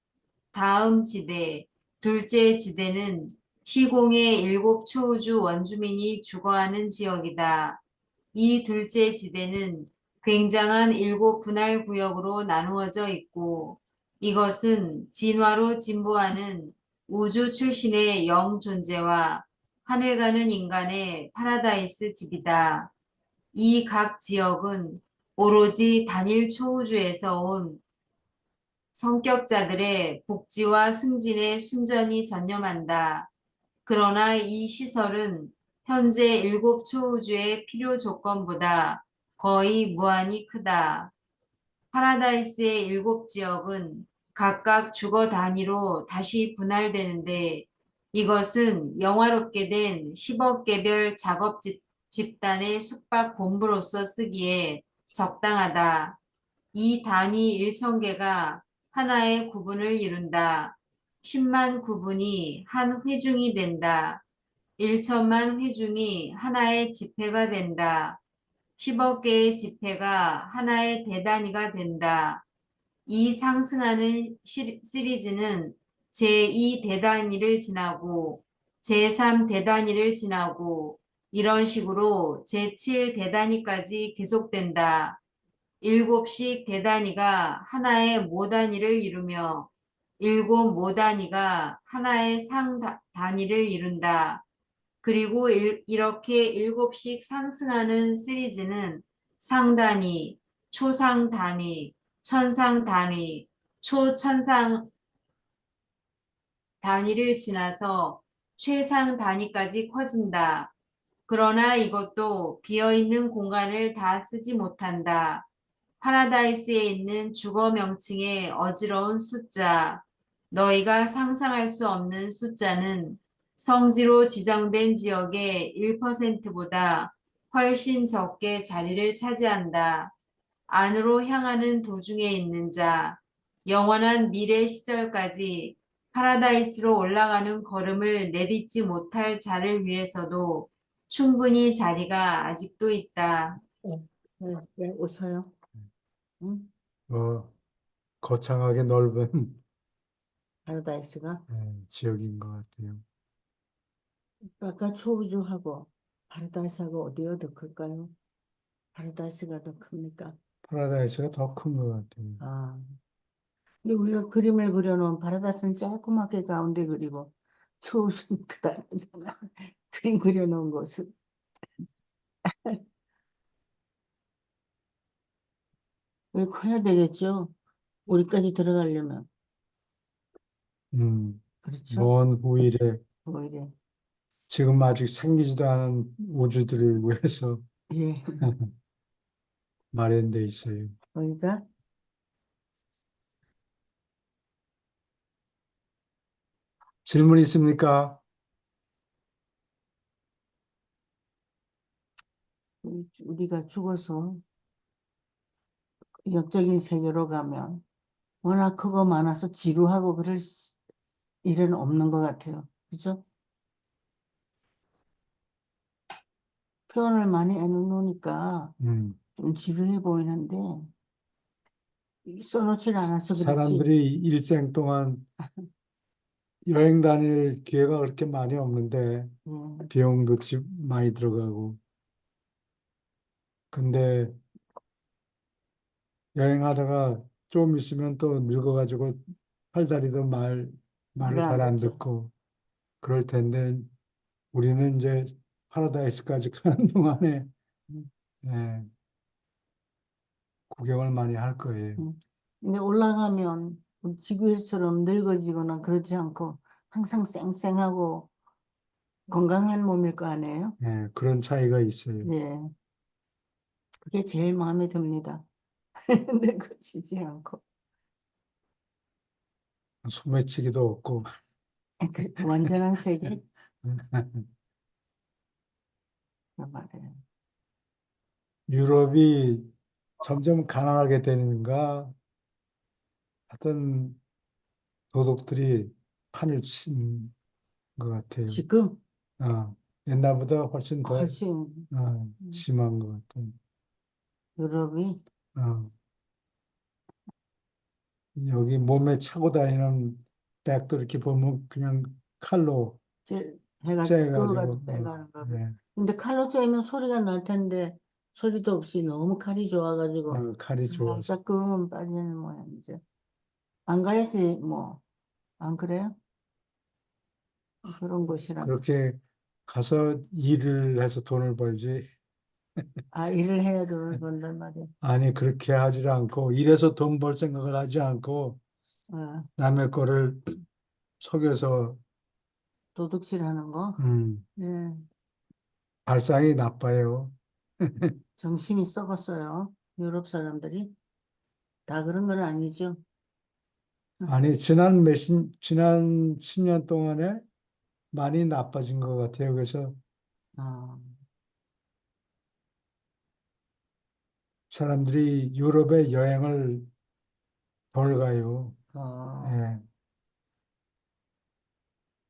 다음 지대, 둘째 지대는 시공의 일곱 초우주 원주민이 주거하는 지역이다. 이 둘째 지대는 굉장한 일곱 분할 구역으로 나누어져 있고 이것은 진화로 진보하는 우주 출신의 영 존재와 하늘 가는 인간의 파라다이스 집이다. 이 각 지역은 오로지 단일 초우주에서 온 성격자들의 복지와 승진에 순전히 전념한다. 그러나 이 시설은 현재 일곱 초우주의 필요 조건보다 거의 무한히 크다. 파라다이스의 일곱 지역은 각각 주거 단위로 다시 분할되는데 이것은 영화롭게 된 10억 개별 작업 집단의 숙박 본부로서 쓰기에 적당하다. 이 단위 1,000개가 하나의 구분을 이룬다. 10만 구분이 한 회중이 된다. 1천만 회중이 하나의 지폐가 된다. 10억 개의 지폐가 하나의 대단위가 된다. 이 상승하는 시리즈는 제2 대단위를 지나고 제3 대단위를 지나고 이런 식으로 제7 대단위까지 계속된다. 7씩 대단위가 하나의 모단위를 이루며 7 모단위가 하나의 상단위를 이룬다. 그리고 이렇게 7씩 상승하는 시리즈는 상단위, 초상단위, 천상단위, 초천상 단위를 지나서 최상 단위까지 커진다. 그러나 이것도 비어있는 공간을 다 쓰지 못한다. 파라다이스에 있는 주거 명칭의 어지러운 숫자, 너희가 상상할 수 없는 숫자는 성지로 지정된 지역의 1%보다 훨씬 적게 자리를 차지한다. 안으로 향하는 도중에 있는 자, 영원한 미래 시절까지 파라다이스로 올라가는 걸음을 내딛지 못할 자를 위해서도 충분히 자리가 아직도 있다. 네, 네, 웃어요. 응? 거창하게 넓은 파라다이스가 지역인 것 같아요. 아까 초우주하고 파라다이스하고 어디가 더 클까요? 파라다이스가 더 큽니까? 파라다이스가 더 큰 것 같아요. 아, 근데 우리가 그림을 그려놓은 파라다이스는 조그맣게 가운데 그리고 초우주는 크다잖아. 그림 그려놓은 곳은. 왜 커야 되겠죠? 우리까지 들어가려면. 그렇죠? 먼 후일에 오히려. 지금 아직 생기지도 않은 우주들을 위해서 예. 마련돼 있어요. 그러니까 질문 있습니까? 우리가 죽어서 영적인 세계로 가면 워낙 크고 많아서 지루하고 그럴 일은 없는 것 같아요. 그죠? 표현을 많이 해놓으니까 음, 좀 지루해 보이는데 써놓질 않아서 그렇지. 사람들이 일생 동안 여행 다닐 기회가 그렇게 많이 없는데 비용도 많이 들어가고. 근데 여행하다가 좀 있으면 또 늙어가지고 팔다리도 말을 안 잘 안 듣죠. 듣고 그럴 텐데 우리는 이제 파라다이스까지 가는 동안에 음. 예, 구경을 많이 할 거예요. 근데 올라가면 우리 지구에서처럼 늙어지거나 그러지 않고 항상 쌩쌩하고 건강한 몸일 거 아니에요? 예, 그런 차이가 있어요. 네. 그게 제일 마음에 듭니다. 늙어지지 않고. 소매치기도 없고. 완전한 세계? 그 말이에요. 유럽이 점점 가난하게 되는가 하여튼 도둑들이 판을 친 것 같아요. 지금 옛날보다 훨씬 더 훨씬 심한 것 같아요. 유럽이 어, 여기 몸에 차고 다니는 백도 이렇게 보면 그냥 칼로 해가지고 째가지고, 그거가지고 빼가는 거. 네, 근데 칼로 째면 소리가 날 텐데 소리도 없이 너무 칼이 좋아가지고 칼이 좋아서. 살짝 금은 빠지는 모양이죠. 안 가야지 뭐. 안 그래요? 그런 곳이라면. 그렇게 가서 일을 해서 돈을 벌지. 아, 일을 해야 돈을 번단 말이야. 아니, 그렇게 하지 않고, 일해서 돈 벌 생각을 하지 않고, 어, 남의 거를 속여서, 도둑질하는 거. 예, 발상이 나빠요. 정신이 썩었어요. 유럽 사람들이. 다 그런 건 아니죠. 아니, 지난 10년 동안에 많이 나빠진 것 같아요. 그래서 어, 사람들이 유럽에 여행을 덜 가요. 어,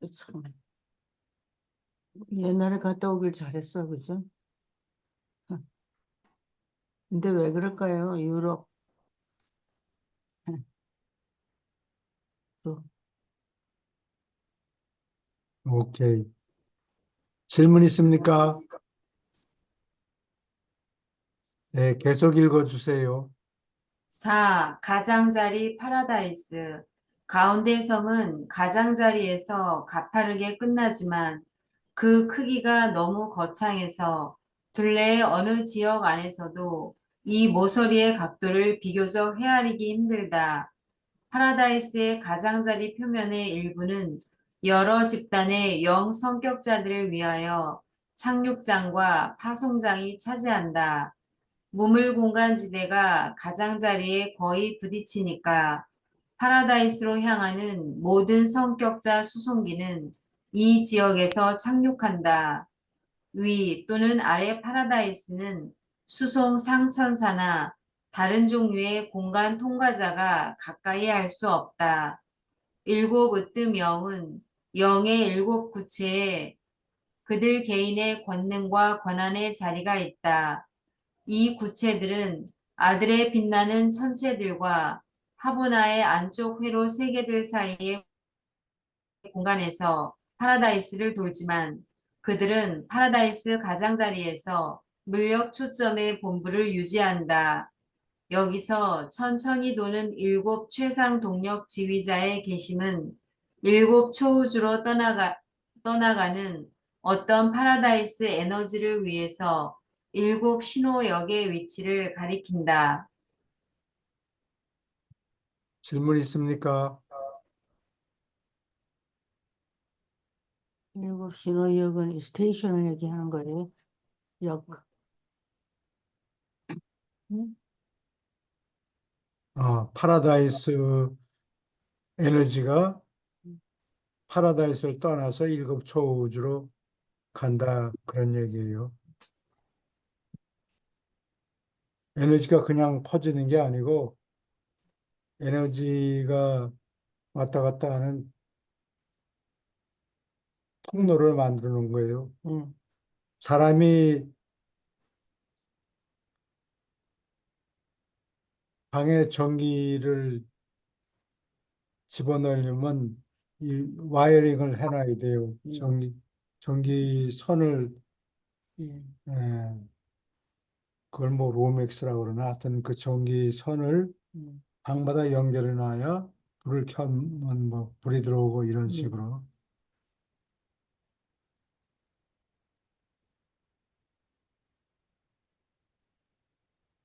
예. 참. 옛날에 갔다 오길 잘했어, 그죠? 근데 왜 그럴까요? 유럽. 또 오케이. 질문 있습니까? 네, 계속 읽어주세요. 4. 가장자리 파라다이스. 가운데 섬은 가장자리에서 가파르게 끝나지만 그 크기가 너무 거창해서 둘레의 어느 지역 안에서도 이 모서리의 각도를 비교적 헤아리기 힘들다. 파라다이스의 가장자리 표면의 일부는 여러 집단의 영 성격자들을 위하여 착륙장과 파송장이 차지한다. 무물공간지대가 가장자리에 거의 부딪히니까 파라다이스로 향하는 모든 성격자 수송기는 이 지역에서 착륙한다. 위 또는 아래 파라다이스는 수송 상천사나 다른 종류의 공간 통과자가 가까이 할 수 없다. 일곱 으뜸 영은 영의 일곱 구체에 그들 개인의 권능과 권한의 자리가 있다. 이 구체들은 아들의 빛나는 천체들과 하보나의 안쪽 회로 세계들 사이의 공간에서 파라다이스를 돌지만 그들은 파라다이스 가장자리에서 물력 초점의 본부를 유지한다. 여기서 천천히 도는 일곱 최상 동력 지휘자의 계심은 일곱 초우주로 떠나가는 어떤 파라다이스 에너지를 위해서 일곱 신호역의 위치를 가리킨다. 질문 있습니까? 일곱 신호역은 스테이션을 얘기하는 거예요. 역. 응? 파라다이스 에너지가 파라다이스를 떠나서 일곱 초우주로 간다 그런 얘기예요. 에너지가 그냥 퍼지는 게 아니고 에너지가 왔다 갔다 하는 통로를 만들어 놓은 거예요. 응. 사람이 방에 전기를 집어넣으려면 이 와이어링을 해놔야 돼요. 전기 선을 응. 에, 그걸 뭐 로맥스라고 그러나 하여튼 그 전기 선을 응. 방마다 연결해 놔야 불을 켜면 뭐 불이 들어오고 이런 응. 식으로.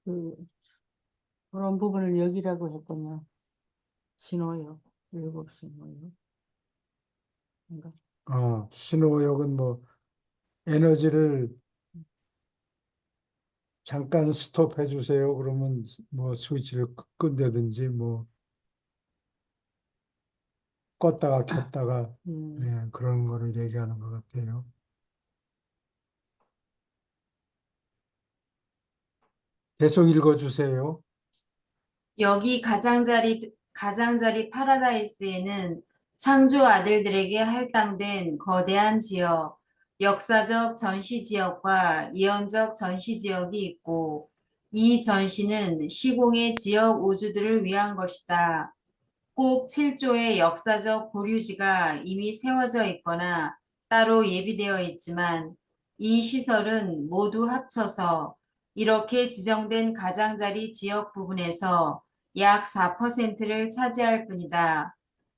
그, 그런 부분을 역이라고 했군요. 신호역. 일곱 신호역. 그러니까, 신호역은 뭐 에너지를 잠깐 스톱해 주세요. 그러면 뭐 스위치를 끈다든지 뭐 껐다가 켰다가 음, 예, 그런 거를 얘기하는 것 같아요. 계속 읽어주세요. 여기 가장자리 파라다이스에는 창조 아들들에게 할당된 거대한 지역, 역사적 전시 지역과 예언적 전시 지역이 있고, 이 전시는 시공의 지역 우주들을 위한 것이다. 꼭 7조의 역사적 보류지가 이미 세워져 있거나 따로 예비되어 있지만 이 시설은 모두 합쳐서 이렇게 지정된 가장자리 지역 부분에서 약 4%를 차지할 뿐이다.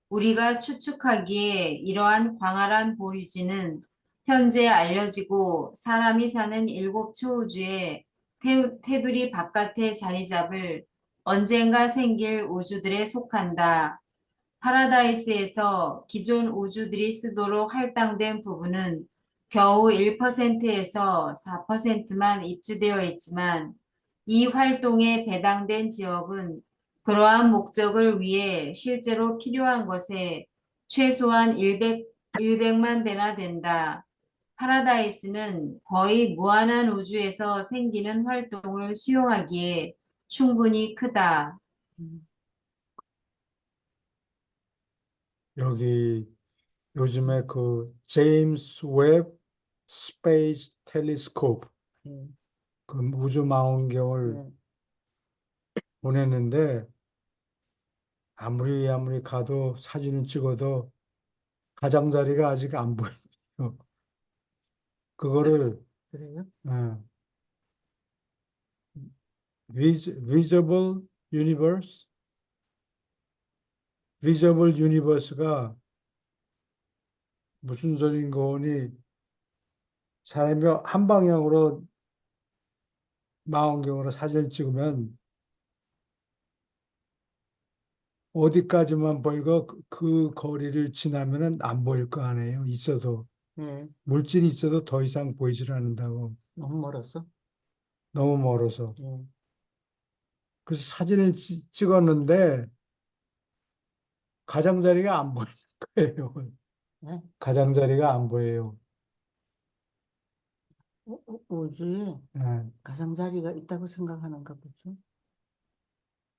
우리가 추측하기에 이러한 광활한 보류지는 현재 알려지고 사람이 사는 일곱 초우주의 테두리 바깥에 자리 잡을 언젠가 생길 우주들에 속한다. 파라다이스에서 기존 우주들이 쓰도록 할당된 부분은 겨우 1%에서 4%만 입주되어 있지만 이 활동에 배당된 지역은 그러한 목적을 위해 실제로 필요한 것에 최소한 100만 배나 된다. 파라다이스는 거의 무한한 우주에서 생기는 활동을 수용하기에 충분히 크다. 음, 여기 요즘에 그 제임스 웹 스페이스 텔레스코프 음, 그 우주 망원경을 네. 보냈는데 아무리 가도 사진을 찍어도 가장자리가 아직 안 보여요. 그거를 그래요? 어, visible universe, visible universe가 무슨 소린 거니? 사람이 한 방향으로 망원경으로 사진을 찍으면 어디까지만 보이고 그 거리를 지나면은 안 보일 거 아니에요. 있어도 네. 물질이 있어도 더 이상 보이질 않는다고. 너무 멀었어? 너무 멀어서. 네. 그래서 사진을 찍었는데 가장자리가 안 보이는 거예요. 네? 가장자리가 안 보여요. 우주에 예. 가장자리가 있다고 생각하는가 보죠.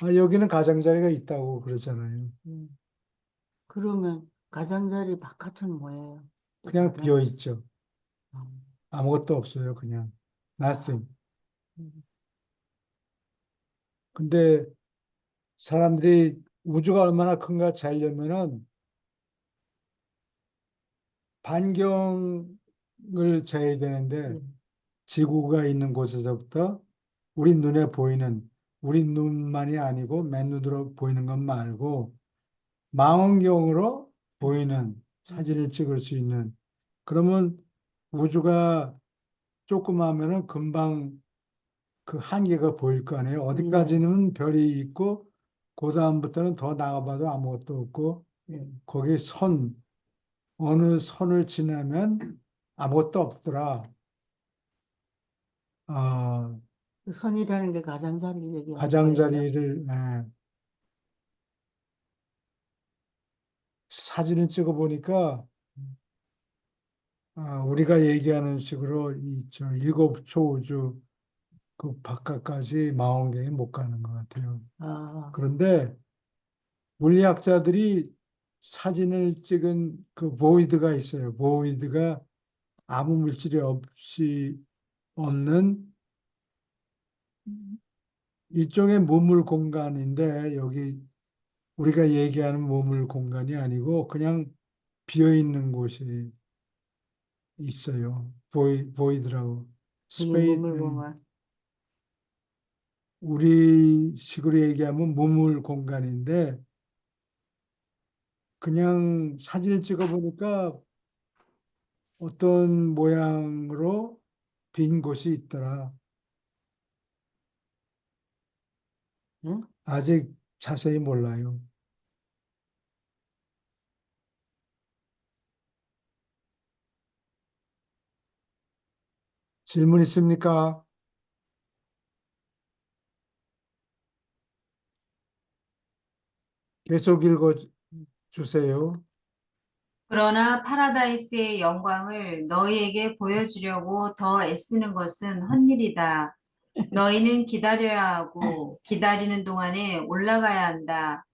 여기는 가장자리가 있다고 그러잖아요. 음. 그러면 가장자리 바깥은 뭐예요? 또 그냥 다른? 비어 있죠. 음, 아무것도 없어요. 그냥 nothing. 음, 근데 사람들이 우주가 얼마나 큰가 재려면은 반경을 재야 되는데 음, 지구가 있는 곳에서부터 우리 눈에 보이는 우리 눈만이 아니고 맨눈으로 보이는 것 말고 망원경으로 보이는 음, 사진을 찍을 수 있는 그러면 우주가 조그마하면은 금방 그 한계가 보일 거 아니에요. 네. 어디까지는 별이 있고 그 다음부터는 더 나가봐도 아무것도 없고 네. 거기 선 어느 선을 지나면 아무것도 없더라. 아, 그 선이라는 게 가장자리를 얘기하는 거예요. 가장자리를 사진을 찍어 보니까 우리가 얘기하는 식으로 저 일곱 초우주 그 바깥까지 망원경이 못 가는 것 같아요. 아, 그런데 물리학자들이 사진을 찍은 그 보이드가 있어요. 보이드가 아무 물질이 없이 없는 일종의 무물 공간인데 여기 우리가 얘기하는 무물 공간이 아니고 그냥 비어 있는 곳이 있어요. 보이드라고. 그게 문물공원. 우리 식으로 얘기하면 무물 공간인데 그냥 사진을 찍어 보니까 어떤 모양으로 빈 곳이 있더라. 응? 아직 자세히 몰라요. 질문 있습니까? 계속 읽어 주세요. 그러나 파라다이스의 영광을 너희에게 보여주려고 더 애쓰는 것은 헛일이다. 너희는 기다려야 하고 기다리는 동안에 올라가야 한다.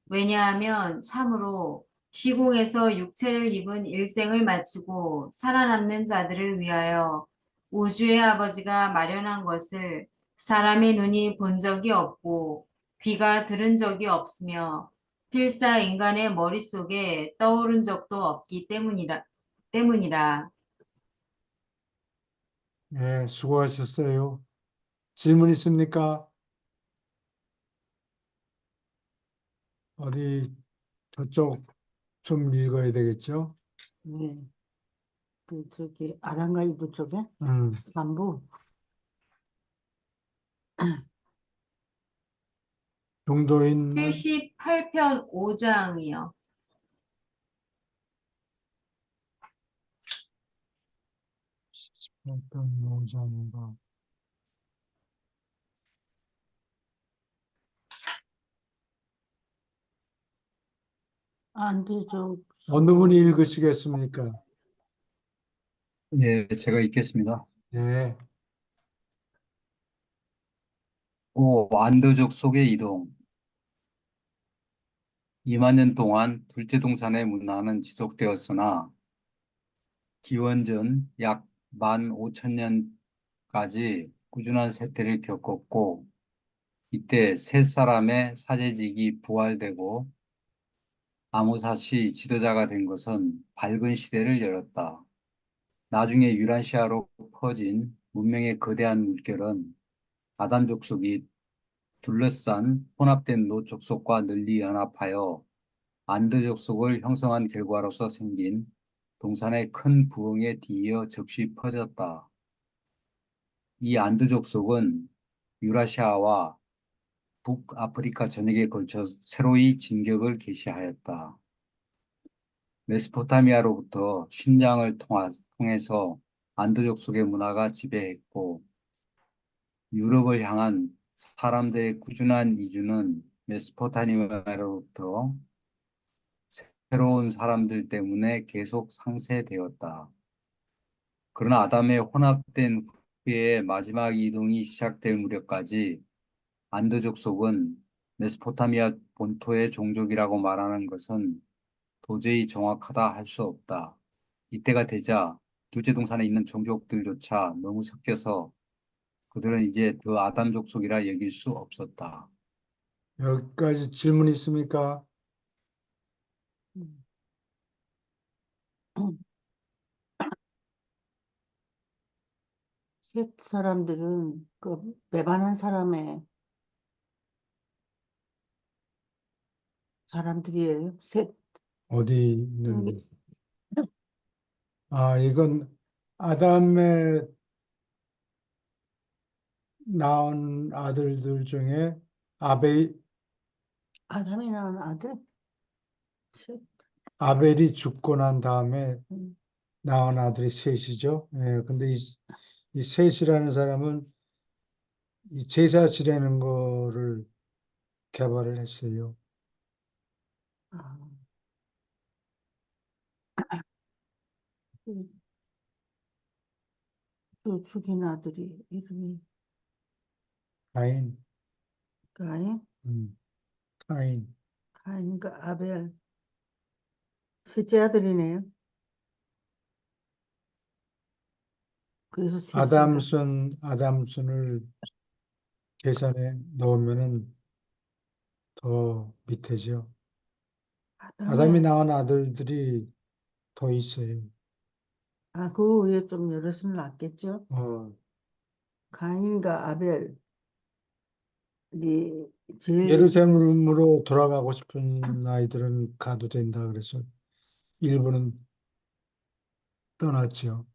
왜냐하면 참으로 시공에서 육체를 입은 일생을 마치고 살아남는 자들을 위하여 우주의 아버지가 마련한 것을 사람의 눈이 본 적이 없고 귀가 들은 적이 없으며 필사 인간의 머릿속에 떠오른 적도 없기 때문이라. 네, 수고하셨어요. 질문 있습니까? 어디 저쪽 좀 읽어야 되겠죠? 네. 저기 아란가 이브 쪽에 음, 3부. 정도 있는 78편 5장이요. 어떤 노자인가. 안드족 어느 분이 읽으시겠습니까? 예, 제가 읽겠습니다. 네, 오, 안드족 속의 이동. 2만 년 동안 둘째 동산의 문화는 지속되었으나 기원전 약 15,000년까지 꾸준한 쇠퇴를 겪었고 이때 세 사람의 사제직이 부활되고 아모사시 지도자가 된 것은 밝은 시대를 열었다. 나중에 유라시아로 퍼진 문명의 거대한 물결은 아담 족속이 둘러싼 혼합된 노 족속과 널리 연합하여 안드 족속을 형성한 결과로서 생긴 동산의 큰 부흥에 뒤이어 즉시 퍼졌다. 이 안드 족속은 유라시아와 북아프리카 전역에 걸쳐 새로이 진격을 개시하였다. 메소포타미아로부터 신장을 통해서 안드 족속의 문화가 지배했고 유럽을 향한 사람들의 꾸준한 이주는 메소포타미아로부터 새로운 사람들 때문에 계속 상쇄되었다. 그러나 아담의 혼합된 후에 마지막 이동이 시작될 무렵까지 안드 족속은 메소포타미아 본토의 종족이라고 말하는 것은 도저히 정확하다 할 수 없다. 이때가 되자 둘째 동산에 있는 종족들조차 너무 섞여서 그들은 이제 더 아담 족속이라 여길 수 없었다. 여기까지 질문 있습니까? 음. 셋 사람들은 그 배반한 사람의 사람들이에요. 셋. 어디 음, 있는, 이건 아담의 낳은 아들들 중에 아베, 아담이 낳은 아들? 셋. 아벨이 죽고 난 다음에 음. 낳은 아들이 셋이죠. 예, 근데 이 셋이라는 사람은 이 제사 지내는 거를 개발을 했어요. 아, 그, 그 죽인 아들이 이름이 가인, 가인, 가인. 가인과 아벨. 셋째 아들이네요. 그래서 셋인가? 아담슨을 계산에 넣으면은 더 밑에죠. 아담이 아담의, 낳은 아들들이 더 있어요. 그 위에 좀 여럿은 낫겠죠? 어, 가인과 아벨이 제일, 예루살렘으로 돌아가고 싶은 아이들은 가도 된다 그래서 일부는 떠났죠.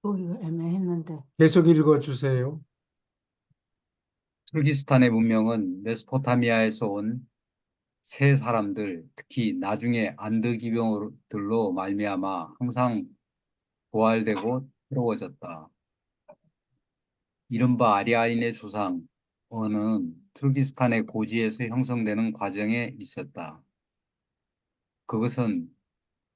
보기가 애매했는데, 계속 읽어주세요. 투르기스탄의 문명은 메소포타미아에서 온 세 사람들, 특히 나중에 안드 기병들로 말미암아 항상 부활되고 새로워졌다. 이른바 아리아인의 조상 어는 투르기스탄의 고지에서 형성되는 과정에 있었다. 그것은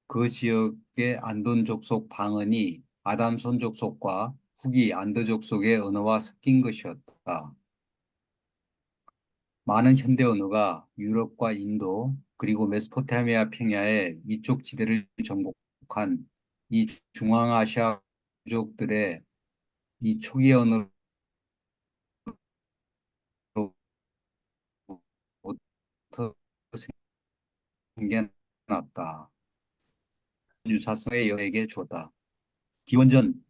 그 지역의 안돈 족속 방언이 아담손 족속과 후기 안드 족속의 언어와 섞인 것이었다. 많은 현대 언어가 유럽과 인도 그리고 메소포타미아 평야의 위쪽 지대를 정복한 이 중앙아시아 부족들의 이 초기 언어로부터 생겨났다. 유사성의 여에게 주었다. 기원전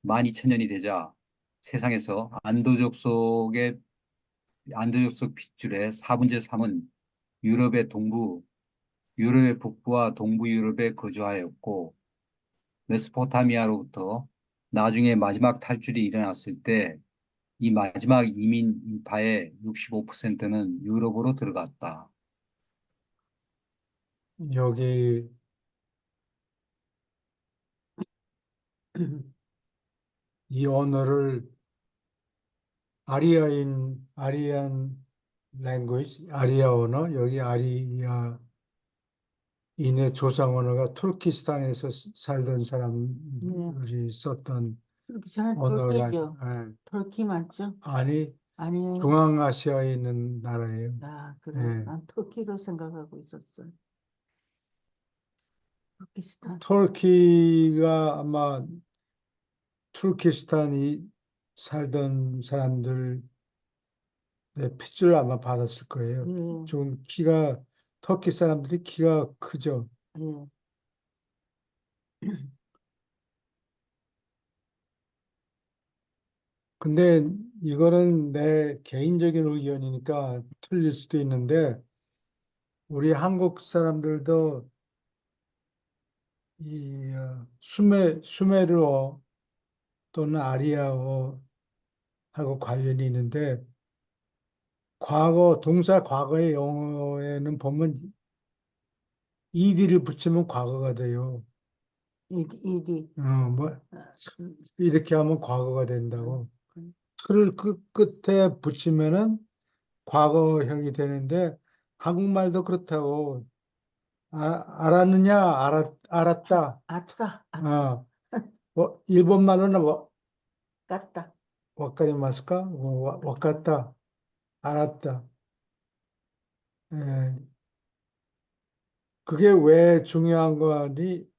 12,000년이 되자 세상에서 안도족 속 핏줄의 4분의 3은 유럽의 북부와 동부 유럽에 거주하였고 메소포타미아로부터 나중에 마지막 탈출이 일어났을 때 이 마지막 이민 인파의 65%는 유럽으로 들어갔다. 여기 이 언어를 아리안 랭귀지, 아리아 언어, 여기 아리아인의 조상 언어가 투르키스탄에서 살던 네. 사람들이 썼던 그렇게 잘 언어라, 터키죠. 예, 터키 맞죠? 아니, 아니에요. 중앙아시아에 있는 나라예요. 그래. 예. 난 터키로 생각하고 있었어. 파키스탄. 터키가 아마 투르키스탄이 살던 사람들 핏줄 아마 받았을 거예요. 예, 좀 터키 사람들이 키가 크죠. 예. 근데 이거는 내 개인적인 의견이니까 틀릴 수도 있는데, 우리 한국 사람들도 수메르어 또는 아리아어하고 관련이 있는데, 동사 과거의 영어에는 보면 ed를 붙이면 과거가 돼요. 이디. 뭐, 아, 음, 이렇게 하면 과거가 된다고. 음. 틀을 끝에 붙이면은 과거형이 되는데, 한국말도 그렇다고. 알았느냐? 알았다. 아따, 어, 일본말로는 깠다. 와카리마스까? 와카타. 알았다. 예, 그게 왜 중요한 거니?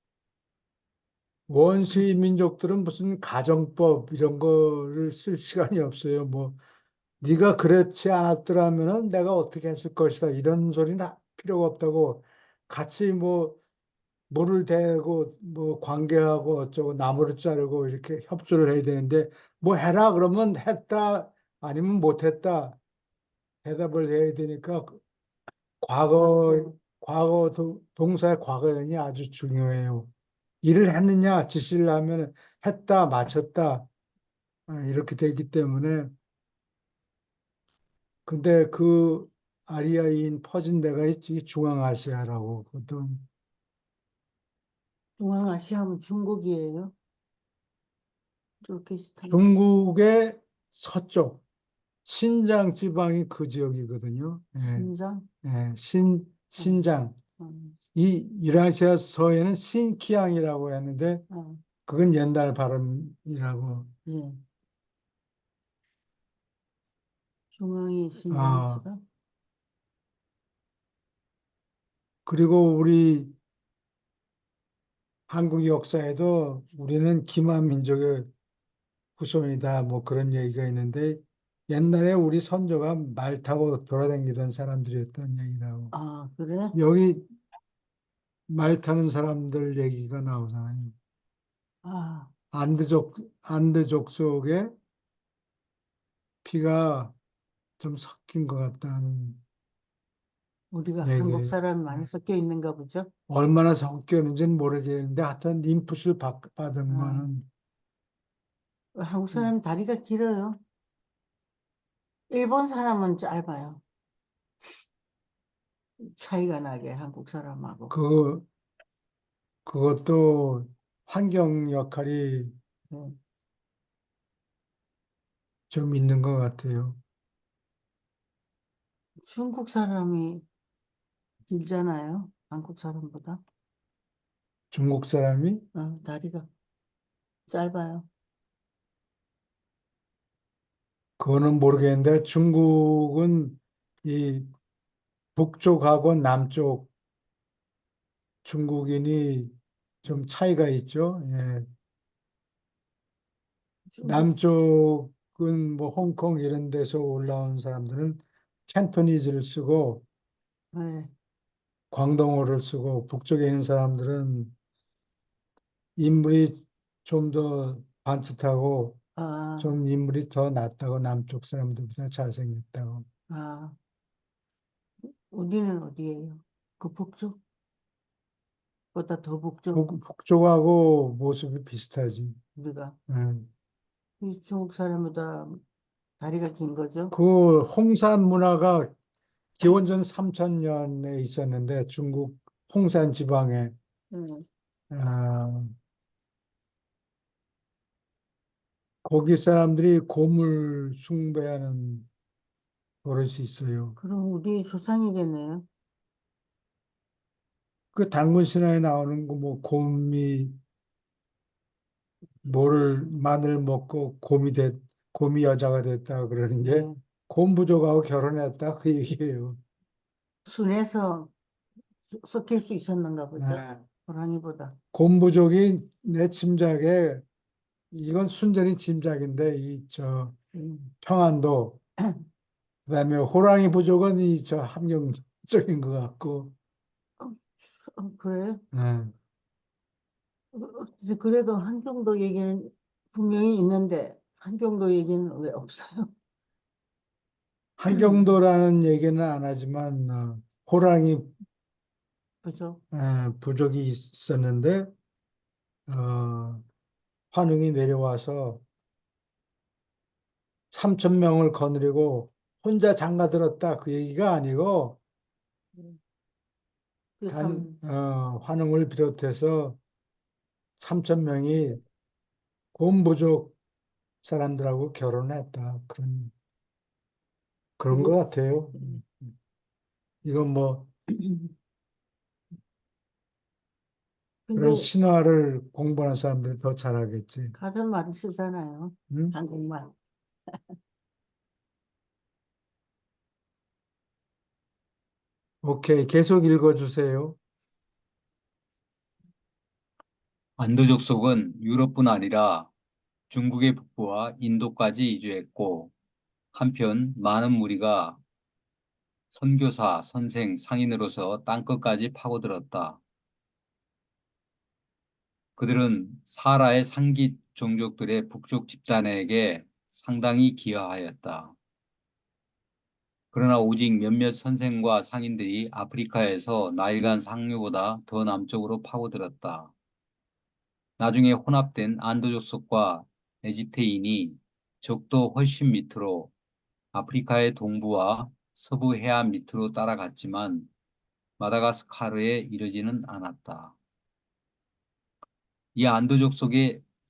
원시 민족들은 무슨 가정법 이런 거를 쓸 시간이 없어요. 뭐 네가 그렇지 않았더라면은 내가 어떻게 했을 것이다. 이런 소리는 필요가 없다고. 같이 뭐 물을 대고 뭐 관계하고 어쩌고 나무를 자르고 이렇게 협조를 해야 되는데 뭐 해라 그러면 했다 아니면 못했다 대답을 해야 되니까 과거 동사의 과거형이 아주 중요해요. 일을 했느냐 지시를 하면 했다 마쳤다 이렇게 되기 때문에 근데 그 아리아인 퍼진 데가 있지, 중앙아시아라고. 그것도 중앙아시아 하면 중국이에요. 투르키스탄. 중국의 서쪽, 신장 지방이 그 지역이거든요. 예, 신장. 예, 신장. 음, 이 유라시아 서에는 신키앙이라고 하는데, 어, 그건 옛날 발음이라고. 예. 중앙이 신장 아, 지방. 그리고 우리 한국 역사에도 우리는 기만 민족의 후손이다, 뭐 그런 얘기가 있는데, 옛날에 우리 선조가 말 타고 돌아다니던 사람들이었던 얘기라고. 아, 그래? 여기 말 타는 사람들 얘기가 나오잖아요. 아, 안드족 속에 피가 좀 섞인 것 같다는 우리가 한국 얘기예요. 사람이 많이 섞여 있는가 보죠? 얼마나 섞였는지는 모르겠는데 하여튼 인풋을 받은 아, 거는 한국 음, 사람이 다리가 길어요. 일본 사람은 짧아요. 차이가 나게 한국 사람하고. 그 그것도 환경 역할이 네. 좀 있는 것 같아요. 중국 사람이 길잖아요. 한국 사람보다. 중국 사람이 다리가 짧아요. 그거는 모르겠는데 중국은 이 북쪽하고 남쪽 중국인이 좀 차이가 있죠. 예. 중국, 남쪽은 뭐 홍콩 이런 데서 올라온 사람들은 캔토니즈를 쓰고 네. 광동어를 쓰고 북쪽에 있는 사람들은 인물이 좀 더 반듯하고 아, 좀 인물이 더 낫다고 남쪽 사람들보다 잘생겼다고. 아, 우리는 어디예요? 그 북쪽보다 더 북쪽, 북쪽하고 모습이 비슷하지. 우리가. 예. 이 중국 사람보다 다리가 긴 거죠? 그 홍산 문화가 기원전 3000년에 있었는데 중국 홍산 지방에 음, 아, 거기 사람들이 고물 숭배하는 버릇이 있어요. 그럼 우리 조상이겠네요. 그 단군 신화에 나오는 거 뭐 곰이 뭐를 마늘 먹고 곰이 여자가 됐다 그러는 게 네. 곰 부족하고 결혼했다 그 얘기예요. 순에서 섞일 수 있었는가 보죠? 아, 호랑이보다. 곰 부족이 내 짐작에 이건 순전히 짐작인데 이 저 음. 평안도 그다음에 호랑이 부족은 이 저 함경적인 것 같고 어, 그래요? 예. 그래도 한경도 얘기는 분명히 있는데 한경도 얘기는 왜 없어요? 함경도라는 얘기는 안 하지만 호랑이 그죠? 부족이 있었는데 어, 환웅이 내려와서 3천 명을 거느리고 혼자 장가들었다 그 얘기가 아니고 음. 그 삼, 환웅을 비롯해서 3천 명이 곰부족 사람들하고 결혼했다 그런 것 그리, 같아요. 이건 뭐 그런 근데 신화를 공부하는 사람들이 더 잘하겠지. 가장 많이 쓰잖아요. 응? 한국말. 오케이, 계속 읽어주세요. 안드 족속은 유럽뿐 아니라 중국의 북부와 인도까지 이주했고 한편 많은 무리가 선교사, 선생, 상인으로서 땅끝까지 파고들었다. 그들은 사라의 상기 종족들의 북쪽 집단에게 상당히 기여하였다. 그러나 오직 몇몇 선생과 상인들이 아프리카에서 나일강 상류보다 더 남쪽으로 파고들었다. 나중에 혼합된 안도 족속과 에집트인이 적도 훨씬 밑으로 아프리카의 동부와 서부 해안 밑으로 따라갔지만 마다가스카르에 이르지는 않았다. 이 안드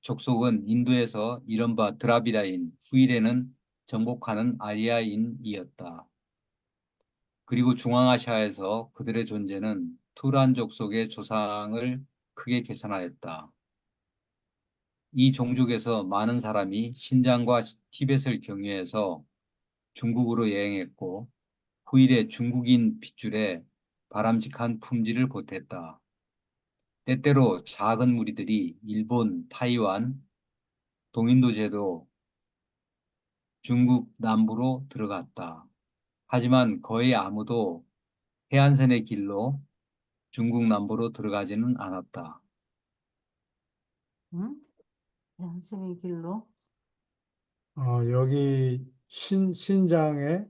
족속은 인도에서 이른바 드라비다인, 후일에는 정복하는 아리아인이었다. 그리고 중앙아시아에서 그들의 존재는 투란 족속의 조상을 크게 개선하였다. 이 종족에서 많은 사람이 신장과 티벳을 경유해서 중국으로 여행했고 후일에 중국인 핏줄에 바람직한 품질을 보탰다. 때때로 작은 무리들이 일본, 타이완, 동인도 제도, 중국 남부로 들어갔다. 하지만 거의 아무도 해안선의 길로 중국 남부로 들어가지는 않았다. 응? 양심의 길로? 여기 신장에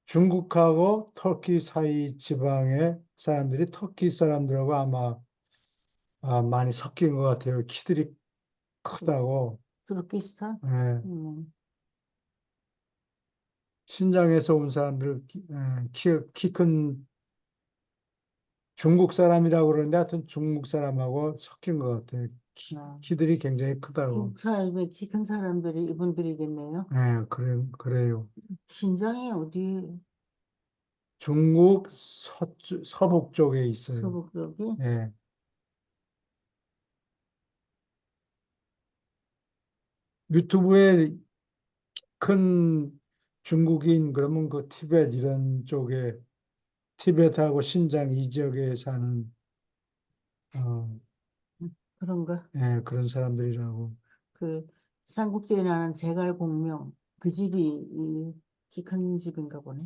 중국하고 터키 사이 지방의 사람들이 터키 사람들하고 아마 많이 섞인 것 같아요. 키들이 크다고. 투르키스탄? 예, 음. 신장에서 온 사람들, 키 큰 중국 사람이라고 그러는데 하여튼 중국 사람하고 섞인 것 같아요. 아, 키들이 굉장히 크다고. 중국 사람의 키 큰 사람들이 이분들이겠네요. 예, 그래요. 신장이 어디, 중국 서북 쪽에 있어요. 서북 쪽이? 예. 유튜브에 큰 중국인 그러면 그 티벳 이런 쪽에 티벳하고 신장 이 지역에 사는 그런가? 그런 사람들이라고. 그, 삼국지에 나는 제갈공명, 그 집이 이 키 큰 집인가 보네.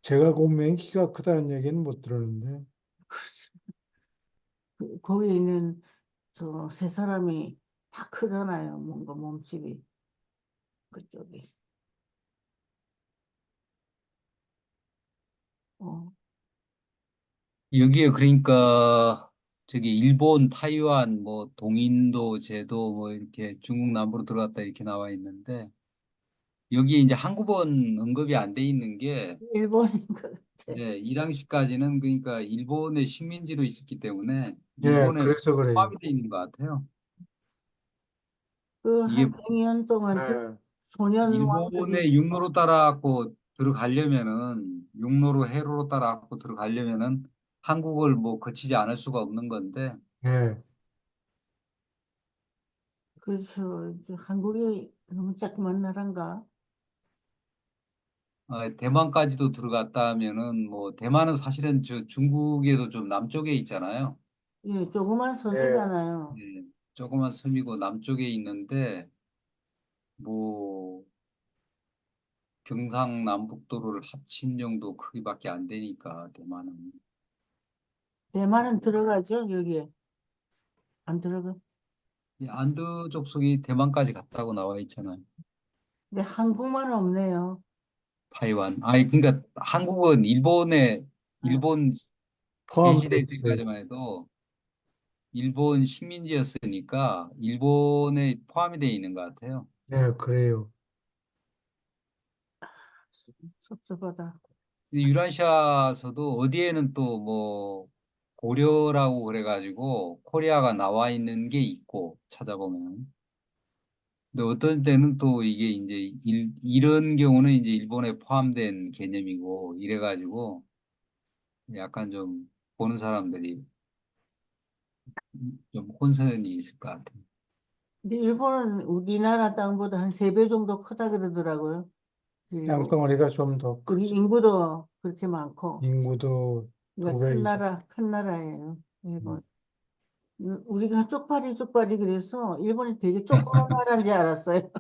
제가 공명이 키가 크다는 얘기는 못 들었는데 거기 있는 저 세 사람이 다 크잖아요. 뭔가 몸집이. 그쪽이. 어, 여기에 그러니까 저기 일본, 타이완, 뭐 동인도 제도 뭐 이렇게 중국 남부로 들어갔다 이렇게 나와 있는데 여기에 이제 한국어는 언급이 안 돼 있는 게 일본인 것 같아. 이 당시까지는 그러니까 일본의 식민지로 있었기 때문에 예, 일본에 그래서 그래요. 포함이 돼 있는 것 같아요. 그 이게 한 100년 동안 예, 소년 왕들이 일본의 육로로 따라갖고 들어가려면은 육로로 해로로 따라갖고 들어가려면은 한국을 뭐 거치지 않을 수가 없는 건데 예. 그렇죠. 이제 한국이 너무 조그만 나라인가? 대만까지도 들어갔다 하면은 뭐 대만은 사실은 저 중국에도 좀 남쪽에 있잖아요. 예, 조그만 예. 섬이잖아요. 예, 조그만 섬이고 남쪽에 있는데 뭐 경상남북도를 합친 정도 크기밖에 안 되니까 대만은 대만은 들어가죠, 여기에. 안 들어가. 이 안드 족속이 대만까지 갔다고 나와 있잖아요. 근데 한국만 없네요. 타이완. 아니 그러니까 한국은 예, 일본 포함되어 개시될 있어요. 때까지만 해도 일본 식민지였으니까 일본에 포함이 되어 있는 것 같아요. 예, 그래요. 섭섭하다. 이 유라시아서도 어디에는 또 뭐 고려라고 그래가지고 코리아가 나와 있는 게 있고 찾아보면. 근데 어떤 때는 또 이게 이제 이런 경우는 이제 일본에 포함된 개념이고 이래가지고 약간 좀 보는 사람들이 좀 혼선이 있을 것 같아요. 근데 일본은 우리나라 땅보다 한 3배 정도 크다 그러더라고요. 그리고 땅덩어리가 좀 더 우리 크죠. 인구도 그렇게 많고. 인구도 두 그러니까 배 이상. 큰 나라예요. 음. 일본. 우리가 쪽팔이 쪽팔이 그래서 일본이 되게 조그만 나라인지 알았어요.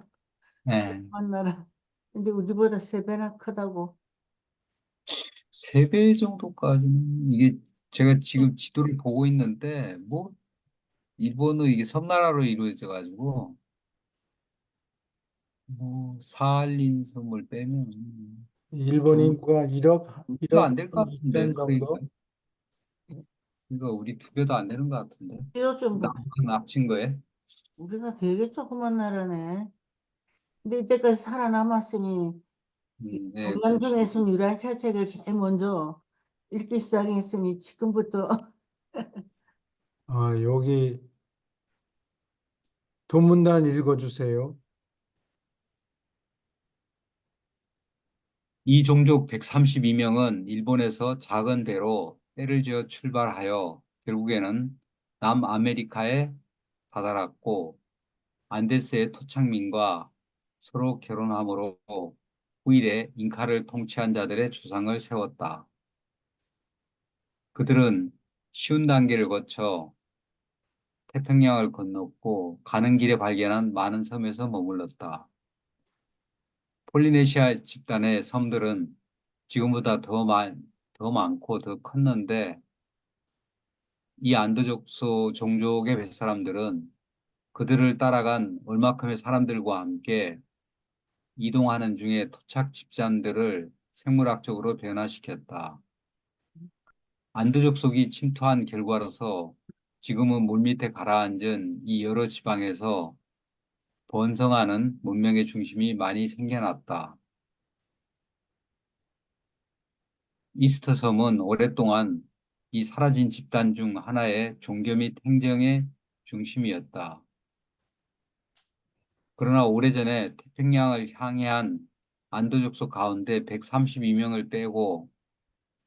네. 조그만 나라. 근데 우리보다 3배나 크다고. 3배 정도까지는 이게 제가 지금 지도를 보고 있는데 뭐 일본은 이게 섬나라로 이루어져 가지고 뭐 사할린 섬을 빼면 일본 두 인구가 1억, 배도 1억 안 될 것 같은데 2천 그러니까 정도? 우리 2배도 안 되는 것 같은데 이거 좀 남북한 합친 거에 우리가 되게 조그만 나라네. 근데 이때까지 살아남았으니 네, 동양 그렇죠. 중에서는 유란차 책을 제일 먼저 읽기 시작했으니 지금부터 여기 돈문단 읽어주세요. 이 종족 132명은 일본에서 작은 배로 때를 지어 출발하여 결국에는 남아메리카에 다다랐고 안데스의 토착민과 서로 결혼함으로 후일에 잉카를 통치한 자들의 조상을 세웠다. 그들은 쉬운 단계를 거쳐 태평양을 건넜고 가는 길에 발견한 많은 섬에서 머물렀다. 폴리네시아 집단의 섬들은 지금보다 더 많고 더 컸는데 이 안드족소 종족의 뱃사람들은 그들을 따라간 얼마큼의 사람들과 함께 이동하는 중에 토착 집단들을 생물학적으로 변화시켰다. 안드족속이 침투한 결과로서 지금은 물밑에 가라앉은 이 여러 지방에서 번성하는 문명의 중심이 많이 생겨났다. 이스터 섬은 오랫동안 이 사라진 집단 중 하나의 종교 및 행정의 중심이었다. 그러나 오래전에 태평양을 항해한 안도족속 가운데 132명을 빼고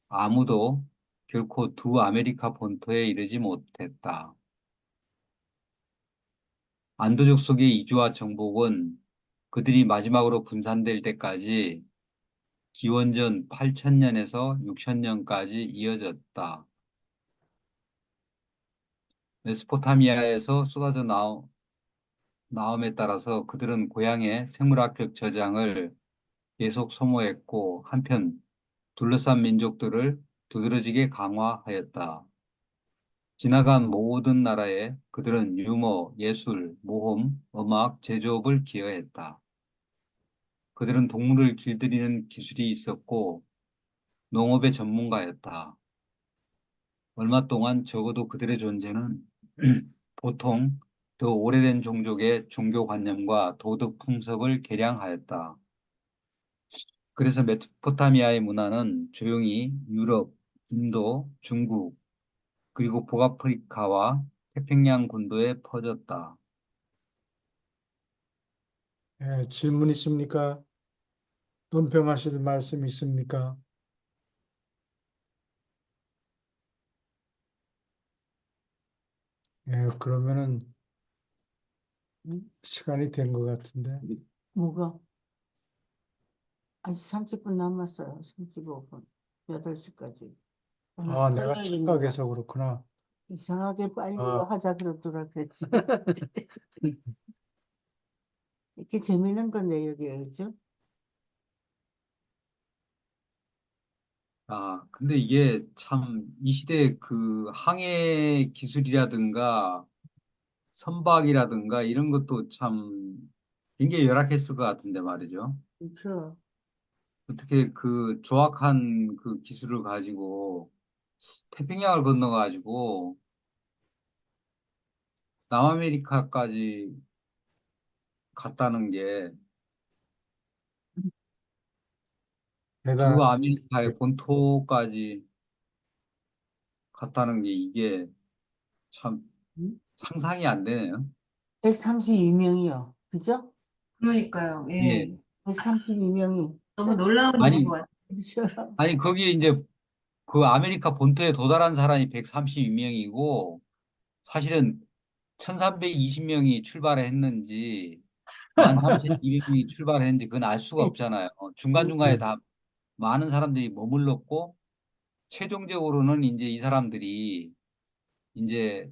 아무도 결코 두 아메리카 본토에 이르지 못했다. 안도족속의 이주와 정복은 그들이 마지막으로 분산될 때까지 기원전 8000년에서 6000년까지 이어졌다. 메소포타미아에서 쏟아져 나옴에 따라서 그들은 고향의 생물학적 저장을 계속 소모했고 한편 둘러싼 민족들을 두드러지게 강화하였다. 지나간 모든 나라에 그들은 유머, 예술, 모험, 음악, 제조업을 기여했다. 그들은 동물을 길들이는 기술이 있었고 농업의 전문가였다. 얼마 동안 적어도 그들의 존재는 보통 더 오래된 종족의 종교관념과 도덕 풍습을 개량하였다. 그래서 메소포타미아의 문화는 조용히 유럽, 인도, 중국, 그리고 북아프리카와 태평양 군도에 퍼졌다. 질문 있습니까? 논평하실 말씀 있습니까? 그러면은 응? 시간이 된 것 같은데. 뭐가 아직 30분 남았어요. 35분. 8시까지. 오늘 내가 토요일입니다. 착각해서 그렇구나. 이상하게 빨리 이거 아, 하자 그러더라 그랬지. 이렇게 재밌는 건데 여기가 그죠? 근데 이게 참 이 시대의 그 항해 기술이라든가 선박이라든가 이런 것도 참 굉장히 열악했을 것 같은데 말이죠. 그렇죠. 어떻게 그 조악한 그 기술을 가지고 태평양을 건너가지고 남아메리카까지 갔다는 게 두 대단한. 아메리카의 본토까지 갔다는 게 이게 참 상상이 안 되네요. 132명이요. 그죠? 그러니까요. 예. 예. 132명이. 너무 놀라운 일인 것 아니, 같아요. 그렇죠. 아니, 거기 이제 그 아메리카 본토에 도달한 사람이 132명이고 사실은 1320명이 출발했는지 13,200명이 출발했는지 그건 알 수가 없잖아요. 중간중간에 다 많은 사람들이 머물렀고 최종적으로는 이제 이 사람들이 이제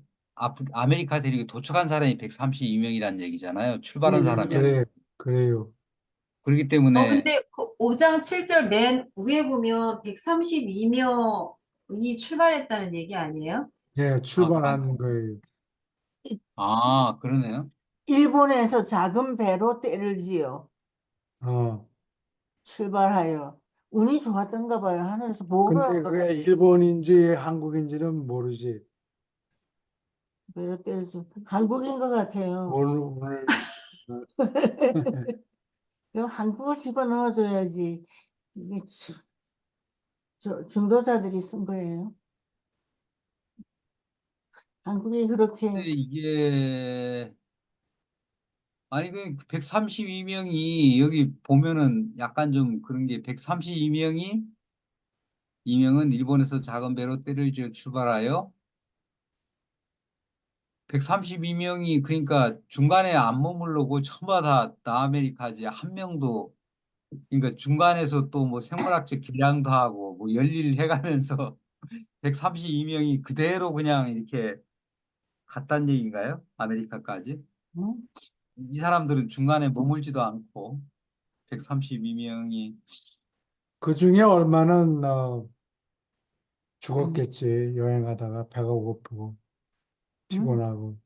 아메리카 대륙에 도착한 사람이 132명이라는 얘기잖아요. 출발한 사람이 아니고. 그래, 그래요. 그렇기 때문에 근데 그 5장 7절 맨 위에 보면 132명이 출발했다는 얘기 아니에요? 아, 출발한 거예요. 그러네요. 일본에서 작은 배로 때를 지어 어, 출발하여 운이 좋았던가 봐요. 하늘에서 보호를 근데 한 것 그게 같아요. 일본인지 한국인지는 모르지. 배로 때를 지어. 한국인 것 같아요. 오늘 이거 한국어 집어넣어줘야지. 이게 중도자들이 쓴 거예요. 한국에 근데 그렇게 이게 아니 그 132명이 여기 보면은 약간 좀 그런 게 132명이 이명은 일본에서 작은 배로 때를 지어 출발하여 132명이 그러니까 중간에 안 머무르고 전부 다 남아메리카지 한 명도 그러니까 중간에서 또 뭐 생물학적 개량도 하고 뭐 열일 해가면서 132명이 그대로 그냥 이렇게 갔단 얘기인가요? 아메리카까지? 응? 이 사람들은 중간에 머물지도 않고 132명이 그 중에 얼마는 응? 죽었겠지. 여행하다가 배가 고프고 응? 피곤하고.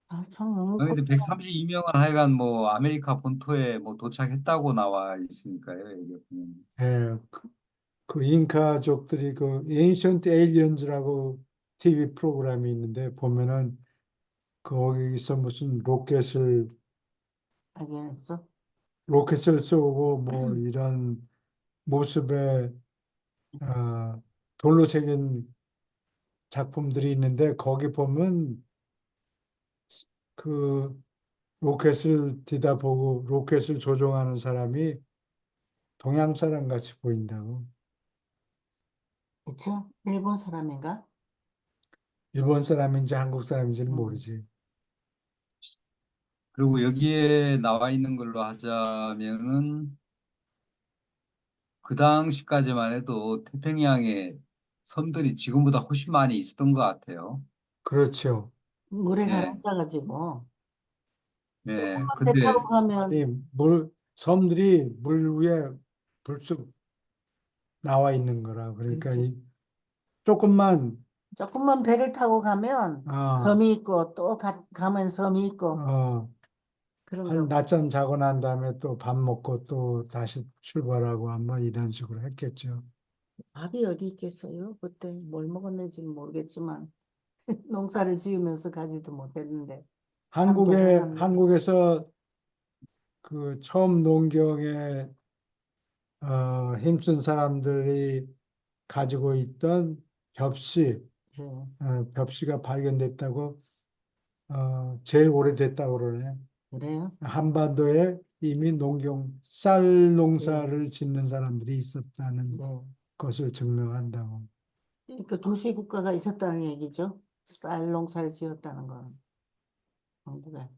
아, 참 너무 근데 걱정. 132명은 하여간 뭐 아메리카 본토에 뭐 도착했다고 나와 있으니까요. 여기 보면. 예, 그 잉카족들이 그 Ancient Aliens라고 TV 프로그램이 있는데 보면은 거기서 무슨 발견했어. 로켓을 쏘고 뭐 이런 모습에 돌로 새긴 작품들이 있는데 거기 보면 그 로켓을 뒤다보고 로켓을 조종하는 사람이 동양 사람 같이 보인다고. 그쵸? 일본 사람인가? 일본 사람인지 한국 사람인지는 응. 모르지. 그리고 여기에 나와 있는 걸로 하자면은 그 당시까지만 해도 태평양에 섬들이 지금보다 훨씬 많이 있었던 것 같아요. 그렇죠. 물에 예, 가라앉아가지고 예. 조금만 배 타고 근데 가면 아니 섬들이 물 위에 불쑥 나와 있는 거라. 그러니까 그렇지. 조금만 조금만 배를 타고 가면 어, 섬이 있고 또 가면 섬이 있고 어, 그런가 한 봐. 낮잠 자고 난 다음에 또 밥 먹고 또 다시 출발하고 아마 이런 식으로 했겠죠. 밥이 어디 있겠어요? 그때 뭘 먹었는지는 모르겠지만 농사를 지으면서 가지도 못했는데 참 대단합니다. 한국에서 그 처음 농경에 힘쓴 사람들이 가지고 있던 벽시, 예, 벽시가 발견됐다고 제일 오래됐다고 그러네. 그래요? 한반도에 이미 쌀 예, 농사를 짓는 사람들이 있었다는 네. 것을 증명한다고. 그러니까 도시 국가가 있었다는 얘기죠. 쌀 농사를 지었다는 거는 한국에.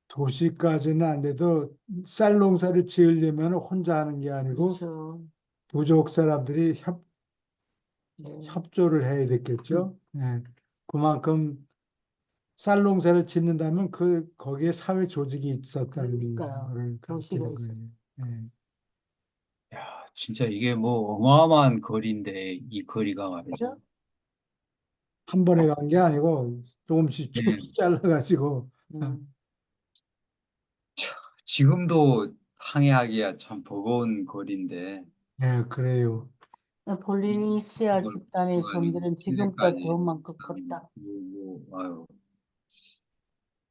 도시까지는 안 돼도 쌀 농사를 지으려면 혼자 하는 게 아니고 그렇죠. 부족 사람들이 네. 협조를 해야 됐겠죠. 예. 그만큼 쌀 농사를 짓는다면 거기에 사회 조직이 있었다는 그러니까요. 걸 도시가 가리키는 있었. 거예요. 예. 야, 진짜 이게 뭐 어마어마한 거리인데 이 거리가 말이죠. 그죠? 한 번에 간 게 아니고 조금씩 예. 조금씩 잘라가지고 음. 지금도 항해하기가 참 버거운 거리인데 예, 그래요. 이 폴리네시아 걸 집단의 아니 섬들은 지금보다 더 칠레까지 많고 컸다. 아유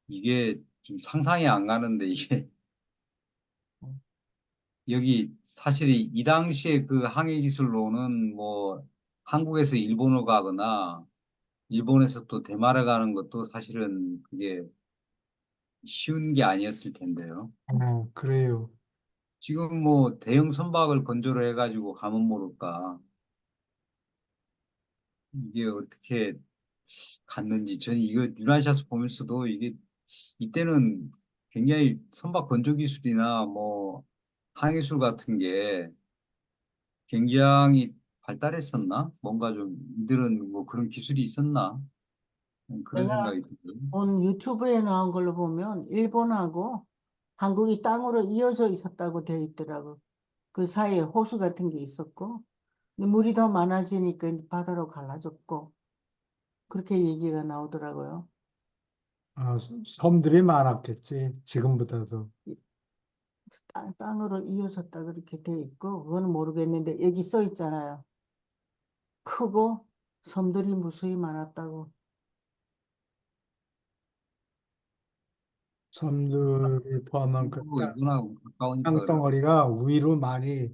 이게 좀 상상이 안 가는데 이게 음. 여기 사실 이 당시에 그 항해 기술로는 뭐 한국에서 일본을 가거나 일본에서 또 대마를 가는 것도 사실은 그게 쉬운 게 아니었을 텐데요. 그래요. 지금 뭐 대형 선박을 건조로 해가지고 가면 모를까 이게 어떻게 갔는지 저는 이거 유라시아스 보면서도 이게 이때는 굉장히 선박 건조 기술이나 뭐 항해술 같은 게 굉장히 발달했었나? 뭔가 좀 이들은 뭐 그런 기술이 있었나? 그런 내가 생각이 들어요. 본 유튜브에 나온 걸로 보면 일본하고 한국이 땅으로 이어져 있었다고 되어 있더라고. 그 사이에 호수 같은 게 있었고, 근데 물이 더 많아지니까 이제 바다로 갈라졌고, 그렇게 얘기가 나오더라고요. 섬들이 많았겠지. 지금보다도. 땅으로 이어졌다 그렇게 되어 있고, 그거는 모르겠는데, 여기 써 있잖아요. 크고 섬들이 무수히 많았다고. 섬들을 포함한 그 한국 일본하고 가까우니까 그런 땅덩어리가 위로 많이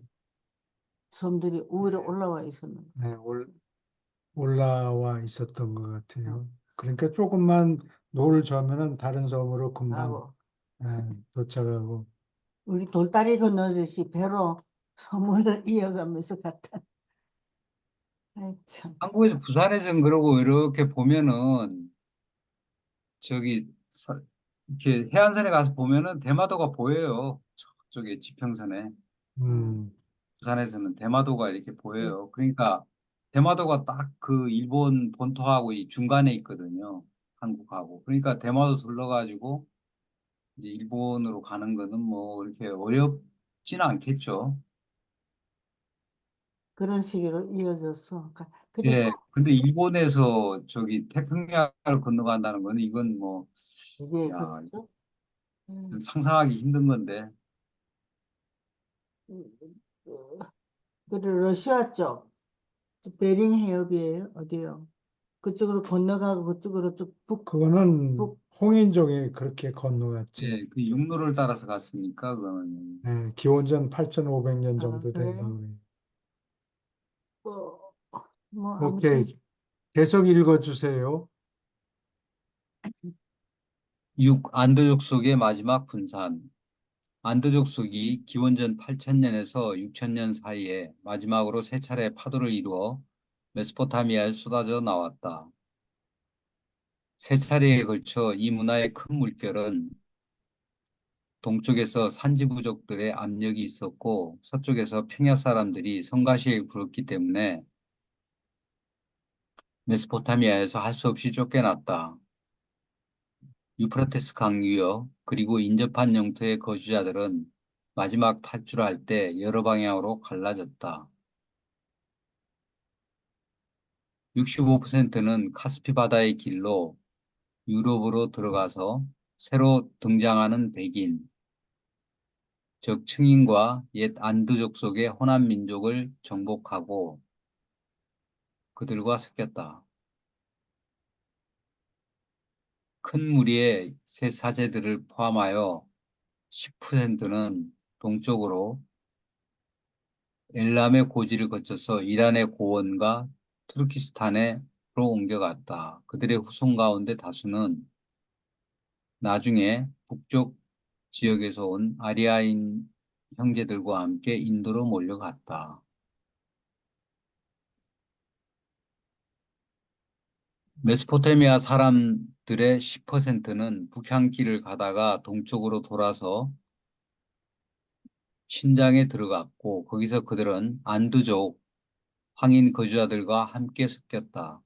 섬들이 위로 올라와 있었는 거. 네, 올라와 있었던 것 어, 같아요. 그러니까 조금만 노를 저으면은 다른 섬으로 금방 하고 도착하고. 우리 돌다리 건너듯이 배로 섬을 이어가면서 갔다. 아이 참. 한국에서 부산에서는 그러고 이렇게 보면은 저기 이렇게 해안선에 가서 보면은 대마도가 보여요. 저쪽에 지평선에. 음, 부산에서는 대마도가 이렇게 예. 보여요. 그러니까 대마도가 딱 그 일본 본토하고 이 중간에 있거든요. 한국하고. 그러니까 대마도 둘러가지고 이제 일본으로 가는 거는 뭐 이렇게 어렵지는 않겠죠. 그런 식으로 이어졌어. 그리고 예. 근데 일본에서 저기 태평양을 건너간다는 거는 이건 뭐, 이게 야, 그렇죠. 이건 음, 상상하기 힘든 건데. 음, 그, 그리고 러시아 쪽 베링 해협이에요. 어디요? 그쪽으로 건너가고 그쪽으로 쭉 그거는 북, 홍인종이 그렇게 건너갔죠. 예, 그 육로를 따라서 갔으니까 그거는 기원전 8,500년 아, 정도 그래? 된다고 그래요. 뭐, 뭐 오케이. 아무튼 계속 읽어주세요. 안드족 속의 마지막 분산. 안드족 속이 기원전 8천년에서 6천년 사이에 마지막으로 세 차례 파도를 이루어 메소포타미아에 쏟아져 나왔다. 세 차례에 걸쳐 이 문화의 큰 물결은 동쪽에서 산지 부족들의 압력이 있었고 서쪽에서 평야 사람들이 성가시에 굴었기 때문에 메소포타미아에서 할 수 없이 쫓겨났다. 유프라테스 강 유역 그리고 인접한 영토의 거주자들은 마지막 탈출할 때 여러 방향으로 갈라졌다. 65%는 카스피 바다의 길로 유럽으로 들어가서 새로 등장하는 백인, 즉 층인과 옛 안드족 속의 호남 민족을 정복하고 그들과 섞였다. 큰 무리의 새 사제들을 포함하여 10%는 동쪽으로 엘람의 고지를 거쳐서 이란의 고원과 투르키스탄으로 옮겨갔다. 그들의 후손 가운데 다수는 나중에 북쪽 지역에서 온 아리아인 형제들과 함께 인도로 몰려갔다. 메소포타미아 사람들의 10%는 북향길을 가다가 동쪽으로 돌아서 신장에 들어갔고 거기서 그들은 안두족 황인 거주자들과 함께 섞였다.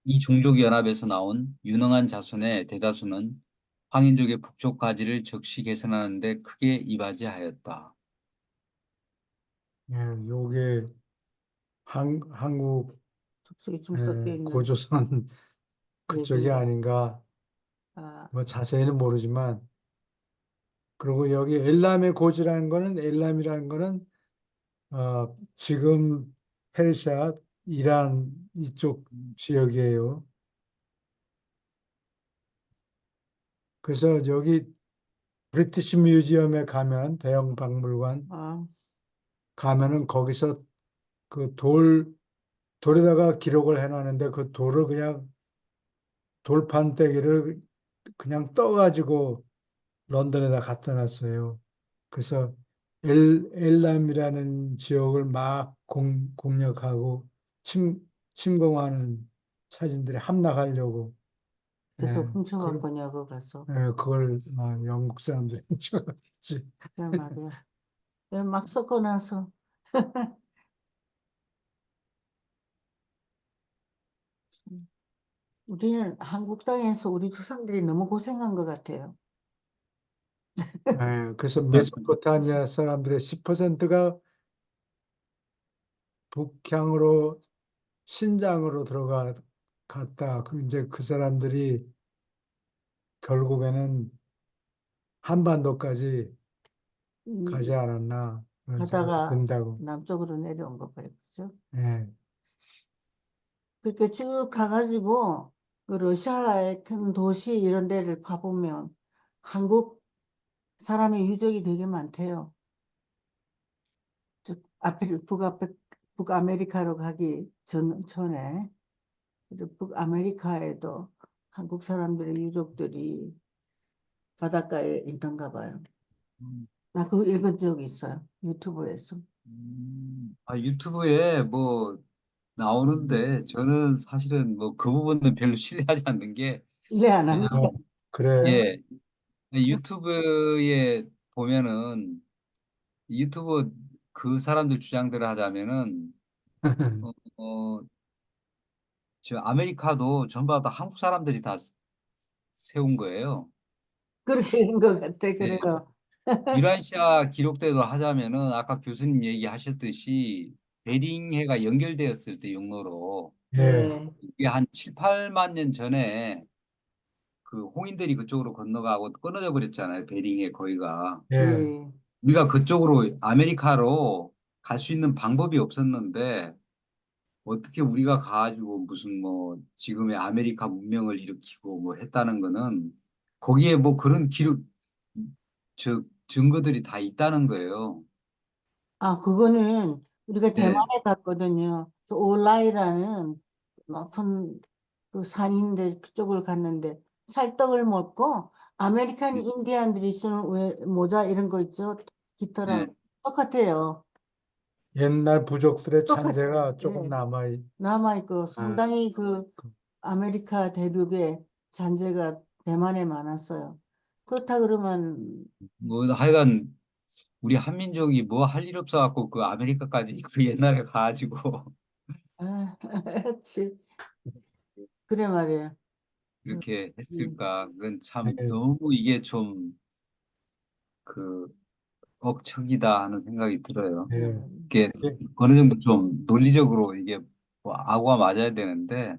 이 종족 연합에서 나온 유능한 자손의 대다수는 황인족의 북쪽 가지를 적시 개선하는 데 크게 이바지하였다. 요게 한국 족속이 좀 섞여 있는 고조선 그쪽이 얘기네. 아닌가. 아, 뭐 자세히는 모르지만. 그리고 여기 엘람의 고지라는 거는 엘람이라는 거는 지금 페르시아, 이란 이쪽 지역이에요. 그래서 여기 브리티시 뮤지엄에 가면 대형 박물관 아, 가면은 거기서 그 돌에다가 기록을 해놨는데 그 돌을 그냥 돌판떼기를 그냥 떠가지고 런던에다 갖다 놨어요. 그래서 엘람이라는 지역을 막 공략하고 침공하는 사진들이 함락하려고 그래서 예, 훔쳐갔거냐고 가서. 그걸 영국 사람들이 훔쳐갔지. 그 말이야. 막 섞고 나서 우리는 한국 땅에서 우리 조상들이 너무 고생한 것 같아요. 그래서 메소포타미아 사람들의 10%가 북향으로 신장으로 갔다. 이제 그 사람들이 결국에는 한반도까지 가지 음, 않았나 그런 생각이 가다가 든다고. 남쪽으로 내려온 거 봐요. 그죠? 예, 그렇게 쭉 가가지고 그 그 러시아의 큰 도시 이런 데를 가보면 한국 사람의 유적이 되게 많대요. 즉, 북아메리카로 가기 전에 그리고 북아메리카에도 한국 사람들의 유적들이 바닷가에 있던가 봐요. 음, 나 그거 읽은 적이 있어요. 유튜브에서. 유튜브에 뭐 나오는데 저는 사실은 뭐 그 부분은 별로 신뢰하지 않는 게 신뢰 안 합니까? 아, 왜냐면 그래. 예, 유튜브에 보면은 유튜브 그 사람들 주장대로 하자면은 어, 어, 저 아메리카도 전부 다 한국 사람들이 다 세운 거예요. 그렇게 된 것 같아. 예. 그래요. 유라시아 기록대로 하자면은 아까 교수님 얘기하셨듯이 베링해가 연결되었을 때 용로로 예, 예, 이게 한 7, 8만 년 전에 그 홍인들이 그쪽으로 건너가고 끊어져 버렸잖아요. 베링해 거기가. 예, 예. 우리가 그쪽으로 아메리카로 갈 수 있는 방법이 없었는데 어떻게 우리가 가가지고 무슨 뭐 지금의 아메리카 문명을 일으키고 뭐 했다는 거는 거기에 뭐 그런 기록, 증거들이 다 있다는 거예요. 아, 그거는 우리가 네, 대만에 갔거든요. 그 올라이라는 높은 그 산인데 그쪽을 갔는데 찰떡을 먹고 아메리칸 네, 인디안들이 쓰는 모자 이런 거 있죠. 깃털하고 네. 똑같아요. 옛날 부족들의 똑같아요. 잔재가 조금 예. 남아있. 남아있고 아, 상당히 그 아메리카 대륙에 잔재가 대만에 많았어요. 그렇다 그러면 뭐 하여간 우리 한민족이 뭐 할 일 없어갖고 그 아메리카까지 그 옛날에 가가지고 아, 치, 그래 말이야. 그, 이렇게 예, 했을까? 그건 참 예, 너무 이게 좀 그 억척이다 하는 생각이 들어요. 예. 이게 예. 어느 정도 좀 논리적으로 이게 뭐 아구가 맞아야 되는데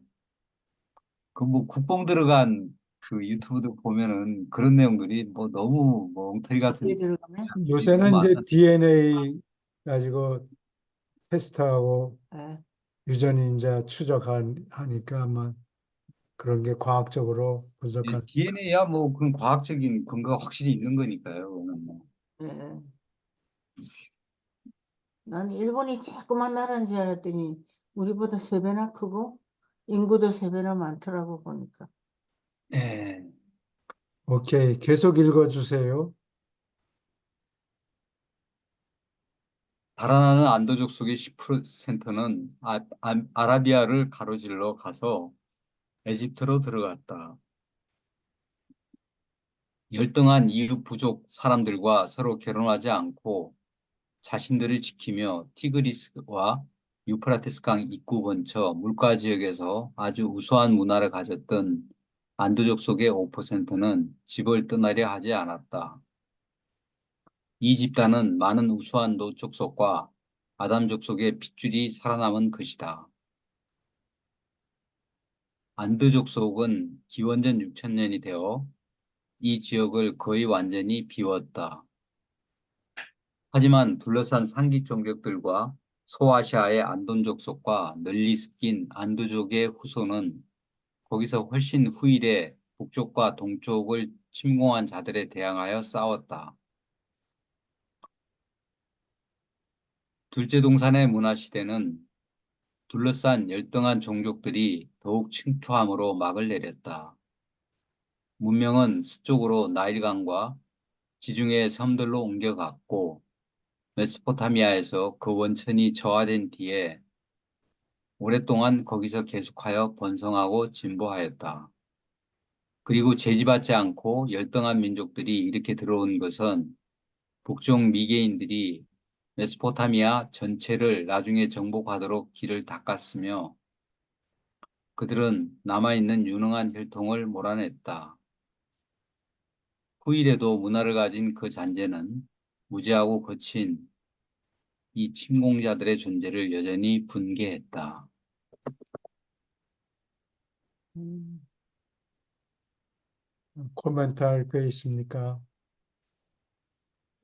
그 뭐 국뽕 들어간 그 유튜브도 보면은 그런 내용들이 뭐 너무 뭐 엉터리 거기에 같은 들어가면 일이 너무 요새는 이제 많아. DNA 가지고 테스트하고 예, 유전인자 추적하니까 아마 그런 게 과학적으로 분석하는. DNA야 뭐 그런 과학적인 근거가 확실히 있는 거니까요. 그거는 뭐. 예. 난 일본이 조그만 나라인 줄 알았더니 우리보다 세 배나 크고 인구도 세 배나 많더라고 보니까. 예. 오케이. 계속 읽어주세요. 달아나는 안도족 속의 10%는 아라비아를 가로질러 가서 에집트로 들어갔다. 열등한 이웃 부족 사람들과 서로 결혼하지 않고 자신들을 지키며 티그리스와 유프라테스강 입구 근처 물가 지역에서 아주 우수한 문화를 가졌던 안두족 속의 5%는 집을 떠나려 하지 않았다. 이 집단은 많은 우수한 노족 속과 아담족 속의 핏줄이 살아남은 것이다. 안드족 속은 기원전 6천년이 되어 이 지역을 거의 완전히 비웠다. 하지만 둘러싼 상기 종족들과 소아시아의 안돈족 속과 널리 섞인 안두족의 후손은 거기서 훨씬 후일에 북쪽과 동쪽을 침공한 자들에 대항하여 싸웠다. 둘째 동산의 문화 시대는 둘러싼 열등한 종족들이 더욱 침투함으로 막을 내렸다. 문명은 서쪽으로 나일강과 지중해 섬들로 옮겨갔고 메소포타미아에서 그 원천이 저하된 뒤에 오랫동안 거기서 계속하여 번성하고 진보하였다. 그리고 제지받지 않고 열등한 민족들이 이렇게 들어온 것은 북쪽 미개인들이 메소포타미아 전체를 나중에 정복하도록 길을 닦았으며 그들은 남아있는 유능한 혈통을 몰아냈다. 후일에도 문화를 가진 그 잔재는 무지하고 거친 이 침공자들의 존재를 여전히 분개했다. 음. 코멘트 할 거 있습니까?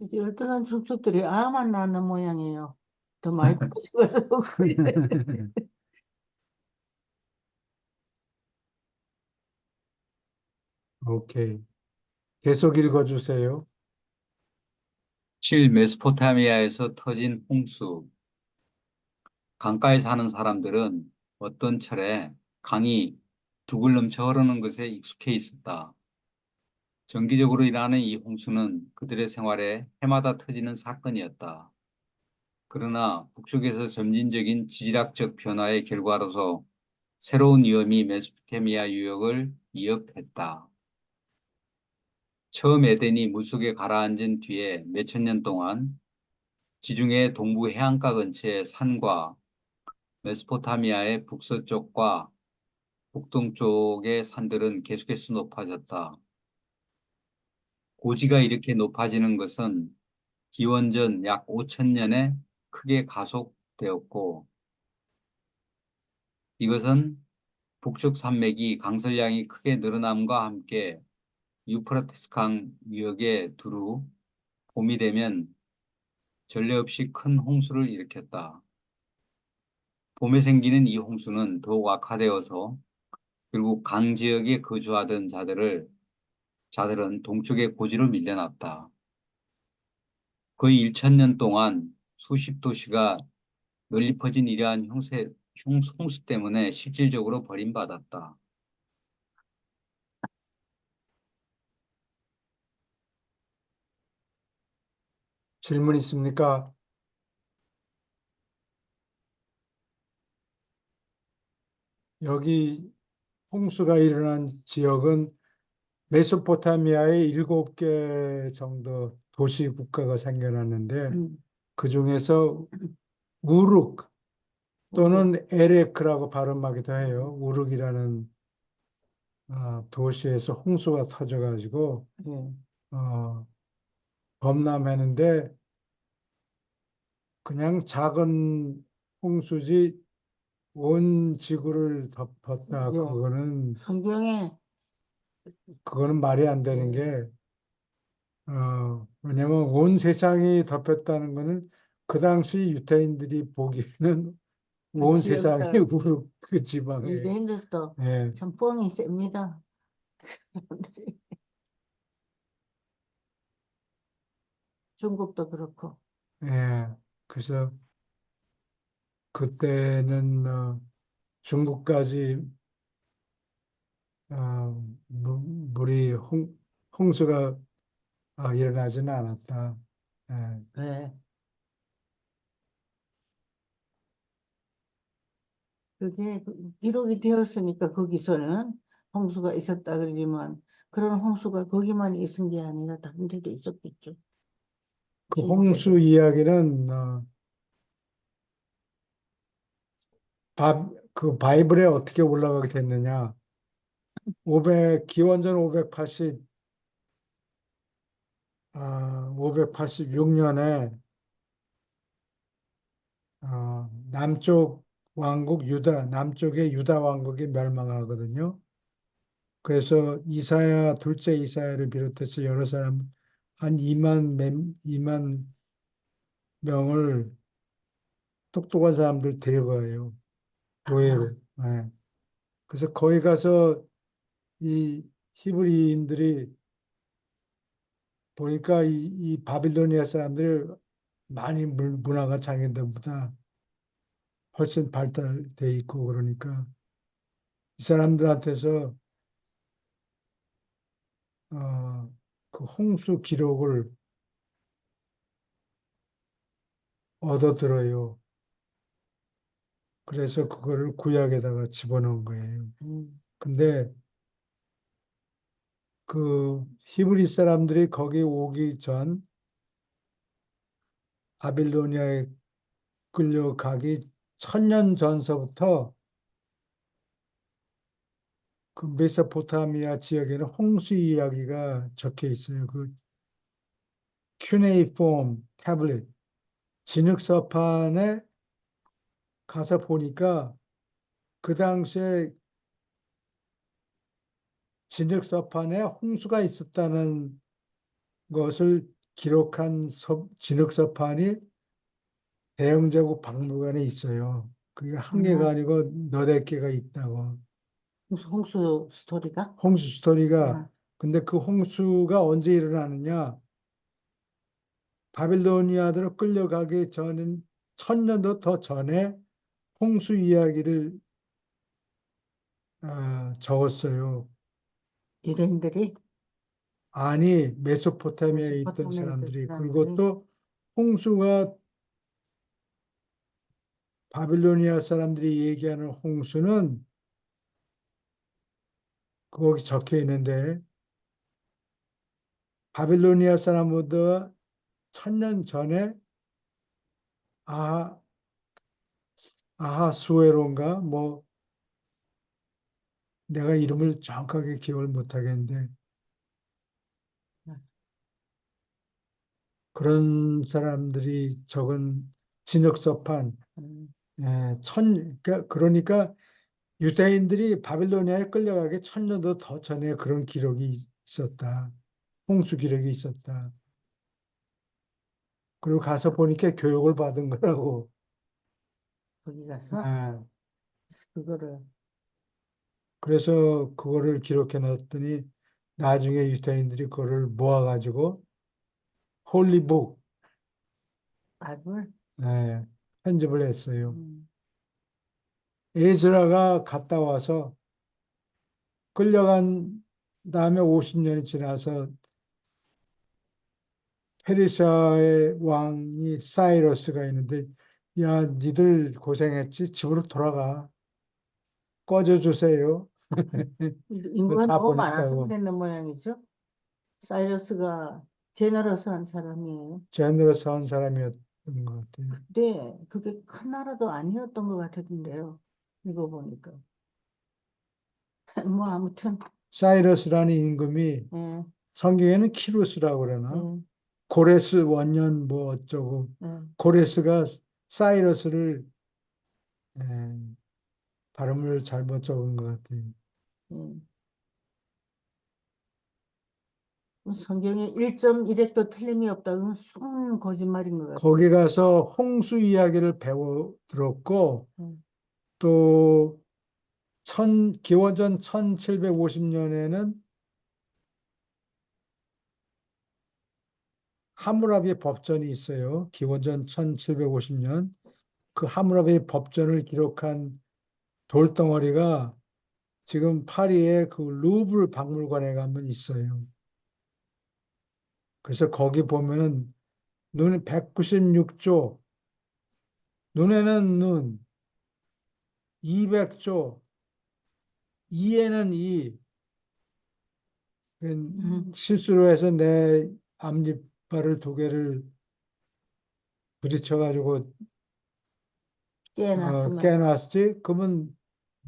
이제 열등한 족속들이 아만 낳는 모양이에요. 더 많이 퍼져가지고. 오케이. 계속 읽어주세요. 7. 메소포타미아에서 터진 홍수. 강가에 사는 사람들은 어떤 철에 강이 두글 넘쳐 흐르는 것에 익숙해 있었다. 정기적으로 일어나는 이 홍수는 그들의 생활에 해마다 터지는 사건이었다. 그러나 북쪽에서 점진적인 지질학적 변화의 결과로서 새로운 위험이 메소포타미아 유역을 위협했다. 처음 에덴이 물속에 가라앉은 뒤에 몇천 년 동안 지중해 동부 해안가 근처의 산과 메소포타미아의 북서쪽과 북동쪽의 산들은 계속해서 높아졌다. 고지가 이렇게 높아지는 것은 기원전 약 5천 년에 크게 가속되었고, 이것은 북쪽 산맥이 강설량이 크게 늘어남과 함께 유프라테스 강 위역에 두루 봄이 되면 전례 없이 큰 홍수를 일으켰다. 봄에 생기는 이 홍수는 더욱 악화되어서 결국 강 지역에 거주하던 자들은 동쪽의 고지로 밀려났다. 거의 1,000년 동안 수십 도시가 널리 퍼진 이러한 홍수 때문에 실질적으로 버림받았다. 질문 있습니까? 여기 홍수가 일어난 지역은 메소포타미아에 7개 정도 도시 국가가 생겨났는데 음, 그 중에서 우룩 또는 에레크라고 발음하기도 해요. 우룩이라는 도시에서 홍수가 터져가지고 예. 어, 범람했는데 그냥 작은 홍수지 온 지구를 덮었다. 예. 성경에 그거는 말이 안 되는 게 왜냐면 온 세상이 덮였다는 거는 그 당시 유태인들이 보기에는 그 온 지역 세상이 사람 우르 그 지방에 유대인들도 예, 참 뻥이 셉니다. 사람들이. 중국도 그렇고. 예. 그래서 그때는 중국까지 물이 홍수가 일어나지는 않았다. 예. 예. 그게 기록이 되었으니까 거기서는 홍수가 있었다 그러지만 그런 홍수가 거기만 있은 게 아니라 다른 데도 있었겠죠. 그 중국에도. 홍수 이야기는 그 바이블에 어떻게 올라가게 됐느냐? 기원전 586년에 남쪽 왕국 남쪽의 유다 왕국이 멸망하거든요. 그래서 둘째 이사야를 비롯해서 여러 사람, 한 2만 명을 똑똑한 사람들 데려가요. 노예로. 예. 그래서 거기 가서 이 히브리인들이 보니까 이 바빌로니아 사람들이 많이 문화가 자기들보다 훨씬 발달돼 있고 그러니까 이 사람들한테서 그 홍수 기록을 얻어들어요. 그래서 그거를 구약에다가 집어넣은 거예요. 근데 그 히브리 사람들이 거기 오기 전 바빌로니아에 끌려가기 1,000년 전서부터 그 메소포타미아 지역에는 홍수 이야기가 적혀 있어요. 그 큐네이폼 태블릿 진흙서판에 가서 보니까 그 당시에 진흙서판에 홍수가 있었다는 것을 기록한 진흙서판이 대영제국 박물관에 있어요. 그게 한 개가 아, 아니고 너댓 개가 있다고. 홍수 스토리가? 홍수 스토리가 아, 근데 그 홍수가 언제 일어나느냐? 바빌로니아로 끌려가기 전인 1000년도 더 전에 홍수 이야기를 적었어요. 유대인들이 아니, 메소포타미아에 있던 메소포타미아에 있던 사람들이. 그리고 사람들이 또 홍수가 바빌로니아 사람들이 얘기하는 홍수는 거기 적혀 있는데 바빌로니아 사람보다 1000년 전에 아하, 아하수에로인가 뭐 내가 이름을 정확하게 기억을 못 하겠는데 그런 사람들이 적은 진역서판 음, 그러니까 유대인들이 바빌로니아에 끌려가기 1000년도 더 전에 그런 기록이 있었다. 홍수 기록이 있었다. 그리고 가서 보니까 교육을 받은 거라고. 거기 가서 예. 그거를 그래서 그거를 기록해 놨더니 나중에 유대인들이 그거를 모아가지고 홀리북 밥을 편집을 했어요. 음, 에스라가 갔다 와서 끌려간 다음에 50년이 지나서 페르시아의 왕이 사이러스가 있는데 야 니들 고생했지 집으로 돌아가 꺼져 주세요. 인구가 다 너무 많아서 보냈다고. 그랬는 모양이죠. 사이러스가 제너러스한 사람이에요. 제너러스 한 사람이었던 것 같아요. 근데 그게 큰 나라도 아니었던 것 같았는데요. 이거 보니까. 뭐 아무튼 사이러스라는 임금이 예, 성경에는 키루스라고 그러나 예, 고레스 원년 뭐 어쩌고 예, 고레스가 사이러스를 에, 발음을 잘못 적은 것 같아요. 예. 성경에 1.1획도 틀림이 없다. 그건 숨은 거짓말인 것 같아요. 거기 가서 홍수 이야기를 배워 들었고 음, 또 기원전 1750년에는 하무라비 법전이 있어요. 기원전 1750년. 그 하무라비 법전을 기록한 돌덩어리가 지금 파리의 그 루브르 박물관에 가면 있어요. 그래서 거기 보면은 눈 196조, 눈에는 눈, 200조, 이에는 이, 실수로 해서 내 앞니빨을 두 개를 부딪혀가지고 깨놨으면 깨놨지? 그러면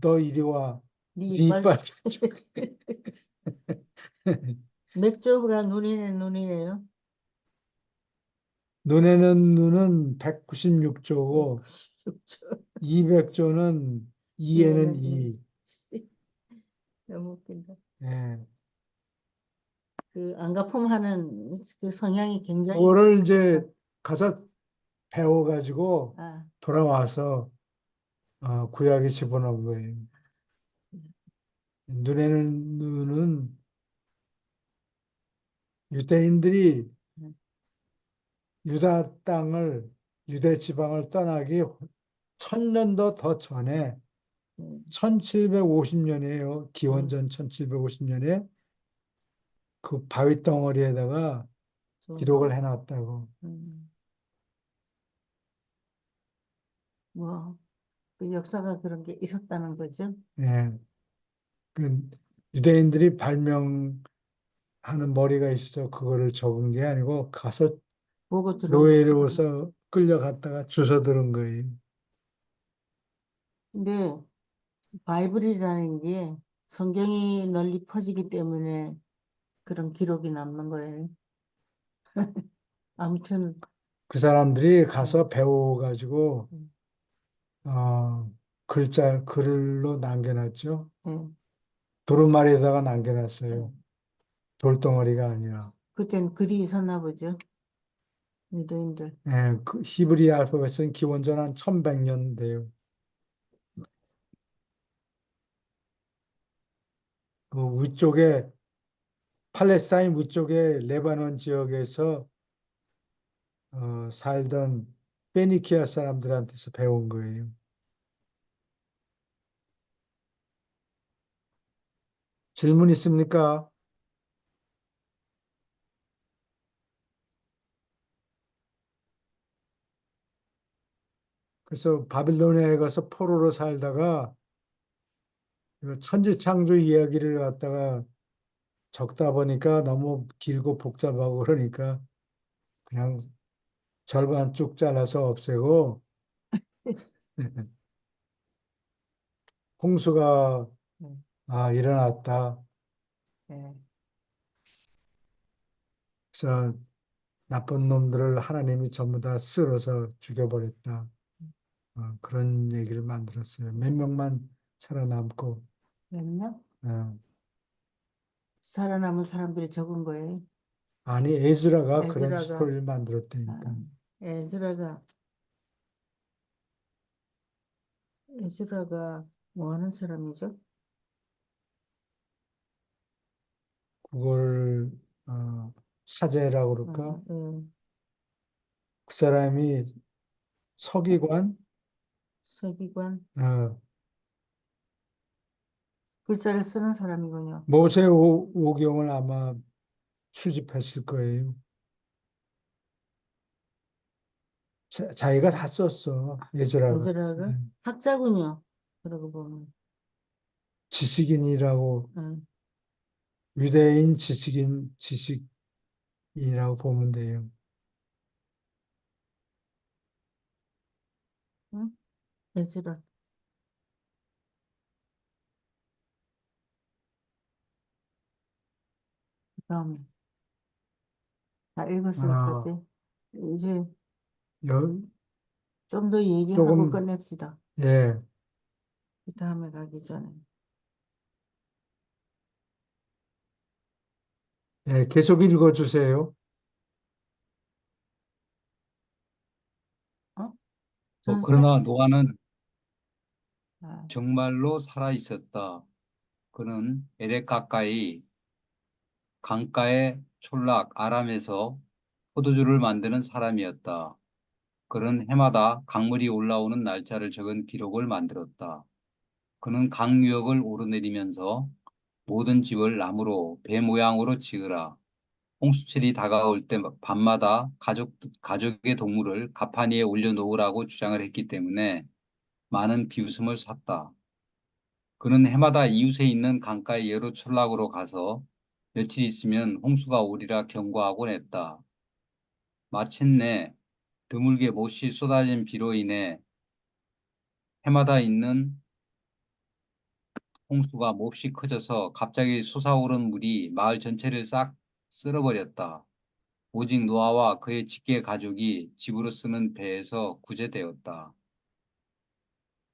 너 이리 와. 네 네 이빨 이빨. 맥주가 눈이네 눈이에요. 눈에는 눈은 196조고 196조 200조는 이에는 얘는 이. 너무 웃긴다. 예. 그 안가품하는 그 성향이 굉장히 그거를 이제 있다. 가서 배워가지고 아, 돌아와서 구약에 집어넣은 거예요. 눈에는 눈은 유대인들이 음, 유다 땅을 유대 지방을 떠나기 1000년도 더 전에 음, 1750년이에요. 음, 기원전 1750년에 그 바위 덩어리에다가 좀, 기록을 해놨다고. 음, 뭐, 그 역사가 그런 게 있었다는 거죠. 예. 그 유대인들이 발명하는 머리가 있어서 그거를 적은 게 아니고 가서 보고 들은 거구나. 노예로서 끌려갔다가 주워 들은 거예요. 근데 바이블이라는 게 성경이 널리 퍼지기 때문에 그런 기록이 남는 거예요. 아무튼, 그 사람들이 음, 가서 배워가지고 음, 어, 글로 남겨놨죠. 음, 두루마리에다가 남겨놨어요. 음. 돌덩어리가 아니라. 그땐 글이 있었나 보죠. 유대인들. 예, 그 히브리 알파벳은 기원전 한 1100년 돼요. 그 위쪽에 팔레스타인 위쪽에 레바논 지역에서 살던 페니키아 사람들한테서 배운 거예요. 질문 있습니까? 그래서 바빌로니아에 가서 포로로 살다가 그 천지창조 이야기를 갖다가 적다 보니까 너무 길고 복잡하고 그러니까 그냥 절반 쭉 잘라서 없애고 홍수가 네, 일어났다. 네. 그래서 나쁜 놈들을 하나님이 전부 다 쓸어서 죽여버렸다. 그런 얘기를 만들었어요. 몇 명만 살아남고, 몇 명? 어, 살아남은 사람들이 적은 거예요. 아니, 에즈라가 그런 에즈라가, 스토리를 만들었다니까. 아, 에즈라가, 에즈라가 뭐 하는 사람이죠? 그걸, 사제라고 그럴까? 아, 예, 그 사람이 서기관, 서기관, 어, 글자를 쓰는 사람이군요. 모세 오경을 아마 수집했을 거예요. 자기가 다 썼어, 에즈라가. 에즈라가 학자군요. 그러고 보면. 지식인이라고, 응, 유대인 지식인이라고 보면 돼요. 응? 에즈라. 그다음에 다 읽었을 아, 거지. 이제 여, 좀 더 얘기하고 조금, 끝냅시다. 예, 그 다음에 가기 전에. 예, 계속 읽어주세요. 어? 그러나 전세? 노아는 아, 정말로 살아 있었다. 그는 에렉 가까이 강가의 촌락 아람에서 포도주를 만드는 사람이었다. 그는 해마다 강물이 올라오는 날짜를 적은 기록을 만들었다. 그는 강유역을 오르내리면서 모든 집을 나무로 배 모양으로 지으라. 홍수철이 다가올 때 밤마다 가족의 동물을 가판 위에 올려놓으라고 주장을 했기 때문에 많은 비웃음을 샀다. 그는 해마다 이웃에 있는 강가의 예로 촌락으로 가서 며칠 있으면 홍수가 오리라 경고하곤 했다. 마침내 드물게 못이 쏟아진 비로 인해 해마다 있는 홍수가 몹시 커져서 갑자기 솟아오른 물이 마을 전체를 싹 쓸어버렸다. 오직 노아와 그의 직계 가족이 집으로 쓰는 배에서 구제되었다.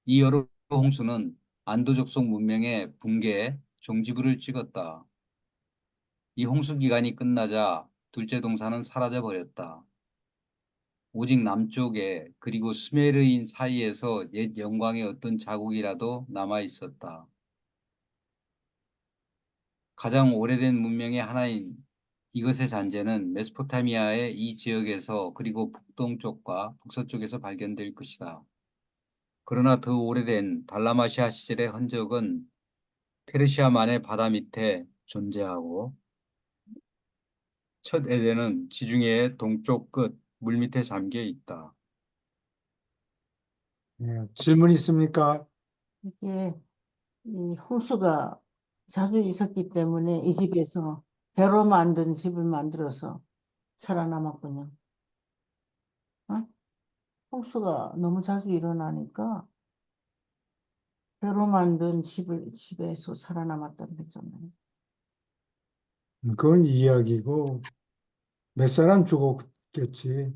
이 여러 홍수는 안도족속 문명의 붕괴에 종지부를 찍었다. 이 홍수 기간이 끝나자 둘째 동산은 사라져 버렸다. 오직 남쪽에 그리고 수메르인 사이에서 옛 영광의 어떤 자국이라도 남아 있었다. 가장 오래된 문명의 하나인 이것의 잔재는 메소포타미아의 이 지역에서 그리고 북동쪽과 북서쪽에서 발견될 것이다. 그러나 더 오래된 달라마시아 시절의 흔적은 페르시아만의 바다 밑에 존재하고 첫 에덴은 지중해의 동쪽 끝 물밑에 잠겨 있다. 예, 질문 있습니까? 이게 이 홍수가 자주 있었기 때문에 이 집에서 배로 만든 집을 만들어서 살아남았군요. 어? 홍수가 너무 자주 일어나니까 배로 만든 집에서 살아남았다고 그랬잖아요. 그건 이야기고, 몇 사람 죽었겠지.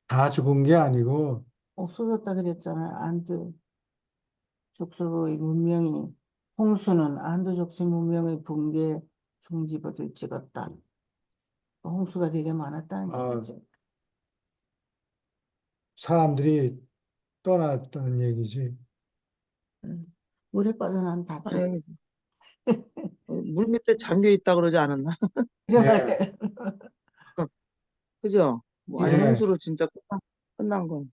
다 죽은 게 아니고, 없어졌다 그랬잖아요. 안드 족속의 문명이 홍수는 안드 족속 문명의 붕괴 종지부를 찍었다. 홍수가 되게 많았다는 아, 얘기죠. 사람들이 떠났다는 얘기지. 물에 빠져난 다 죽. 아유, 물 밑에 잠겨 있다 그러지 않았나? 예, 그죠? 뭐 아니 예. 홍수로 진짜 끝난 건.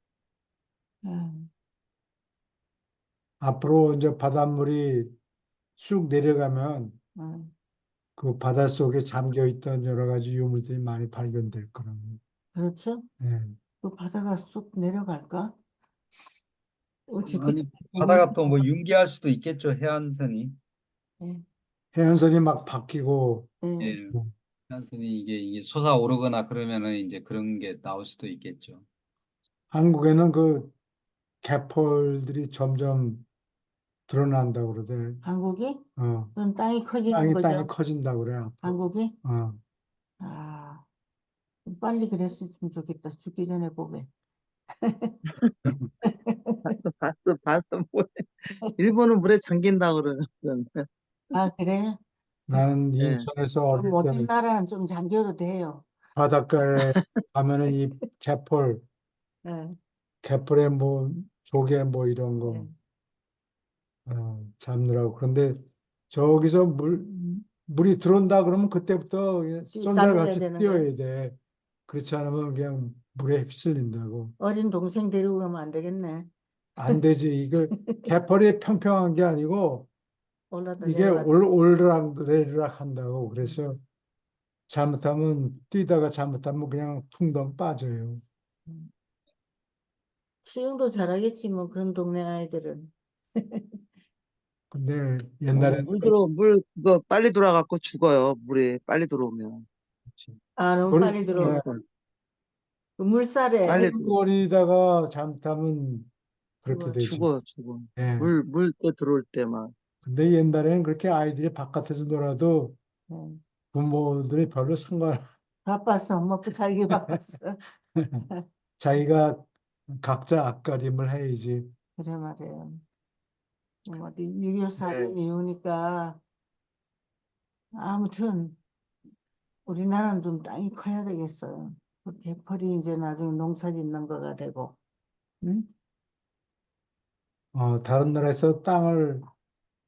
음, 앞으로 이제 바닷물이 쑥 내려가면 음. 그 바닷속에 잠겨 있던 여러 가지 유물들이 많이 발견될 거라고. 그렇죠? 예. 그 바다가 쑥 내려갈까? 죽기 아니, 전에 바다가 또 뭐 융기할 수도 있겠죠, 해안선이. 예, 해안선이 막 바뀌고, 예. 예, 해안선이 이게 솟아오르거나 그러면은 이제 그런 게 나올 수도 있겠죠. 한국에는 그 갯벌들이 점점 드러난다고 그러대. 한국이? 어, 그럼 땅이 커지는 땅이 거죠? 커진다고 그래, 앞으로. 한국이? 어, 아, 좀 빨리 그랬으면 좋겠다. 죽기 전에 보게. 봤어. 뭐 일본은 물에 잠긴다 그러거든. 아, 그래? 나는 예. 인천에서 그 어릴 모든 때 나라는 좀 잠겨도 돼요. 바닷가에 가면은 이 갯벌, 예, 갯벌에 뭐 조개 뭐 이런 거 예. 잡느라고. 그런데 저기서 물이 들어온다 그러면 그때부터 달려야 쏜살같이 되는 거예요? 뛰어야 돼. 그렇지 않으면 그냥 물에 휩쓸린다고. 어린 동생 데리고 가면 안 되겠네. 안 되지. 이거 갯벌이 평평한 게 아니고 올라다 이게 내려갔다. 올르락 내리락 한다고. 음. 그래서 잘못하면 뛰다가 잘못하면 그냥 퉁덩 빠져요. 음. 수영도 잘하겠지, 뭐, 그런 동네 아이들은. 근데 옛날에는 물 그거 빨리 들어와갖고 죽어요. 물에 빨리 들어오면. 아, 너무 물, 빨리 예, 들어오면. 그 물살에 빨리 물거리다가 잘못하면 그렇게 죽어. 되죠. 죽어. 예. 물 때 들어올 때만. 근데 옛날에는 그렇게 아이들이 바깥에서 놀아도 예. 부모들이 별로 상관, 바빴어. 먹고 살기 바빴어. 자기가 각자 앞가림을 해야지. 그래 말이에요. 어디 6.25 사변 네. 이후니까 아무튼 우리나라는 좀 땅이 커야 되겠어요. 그 개펄이 이제 나중에 농사 짓는 거가 되고, 응? 다른 나라에서 땅을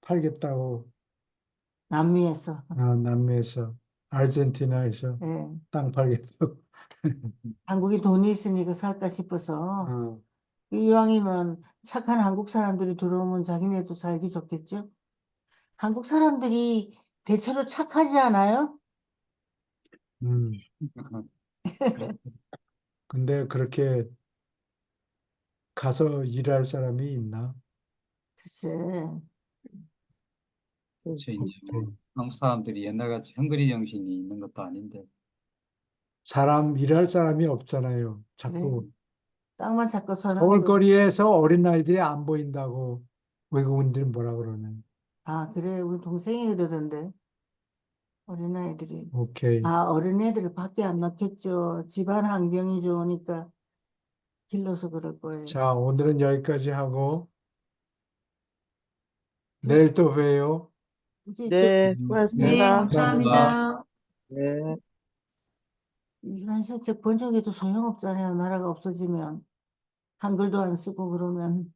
팔겠다고, 남미에서. 남미에서, 아르헨티나에서 예. 땅 팔겠다고. 한국이 돈이 있으니까 살까 싶어서 어, 이왕이면 착한 한국 사람들이 들어오면 자기네도 살기 좋겠죠? 한국 사람들이 대체로 착하지 않아요? 음. 근데 그렇게 가서 일할 사람이 있나? 글쎄, 그, 그렇죠. 그, 이제 뭐 네. 한국 사람들이 옛날같이 헝그리 정신이 있는 것도 아닌데. 일할 사람이 없잖아요. 그래. 자꾸 땅만 찾고 서는 거. 서울거리에서 어린아이들이 안 보인다고 외국인들이 뭐라 그러네. 아, 그래. 우리 동생이 그러던데. 어린아이들이. 오케이. 아, 어린애들을 밖에 안 넣겠죠. 집안 환경이 좋으니까 길러서 그럴 거예요. 자, 오늘은 여기까지 하고 저, 내일 또 봬요. 네, 네, 네, 수고하셨습니다. 감사합니다. 감사합니다. 네. 이런 실제 번역에도 소용없잖아요. 나라가 없어지면. 한글도 안 쓰고 그러면.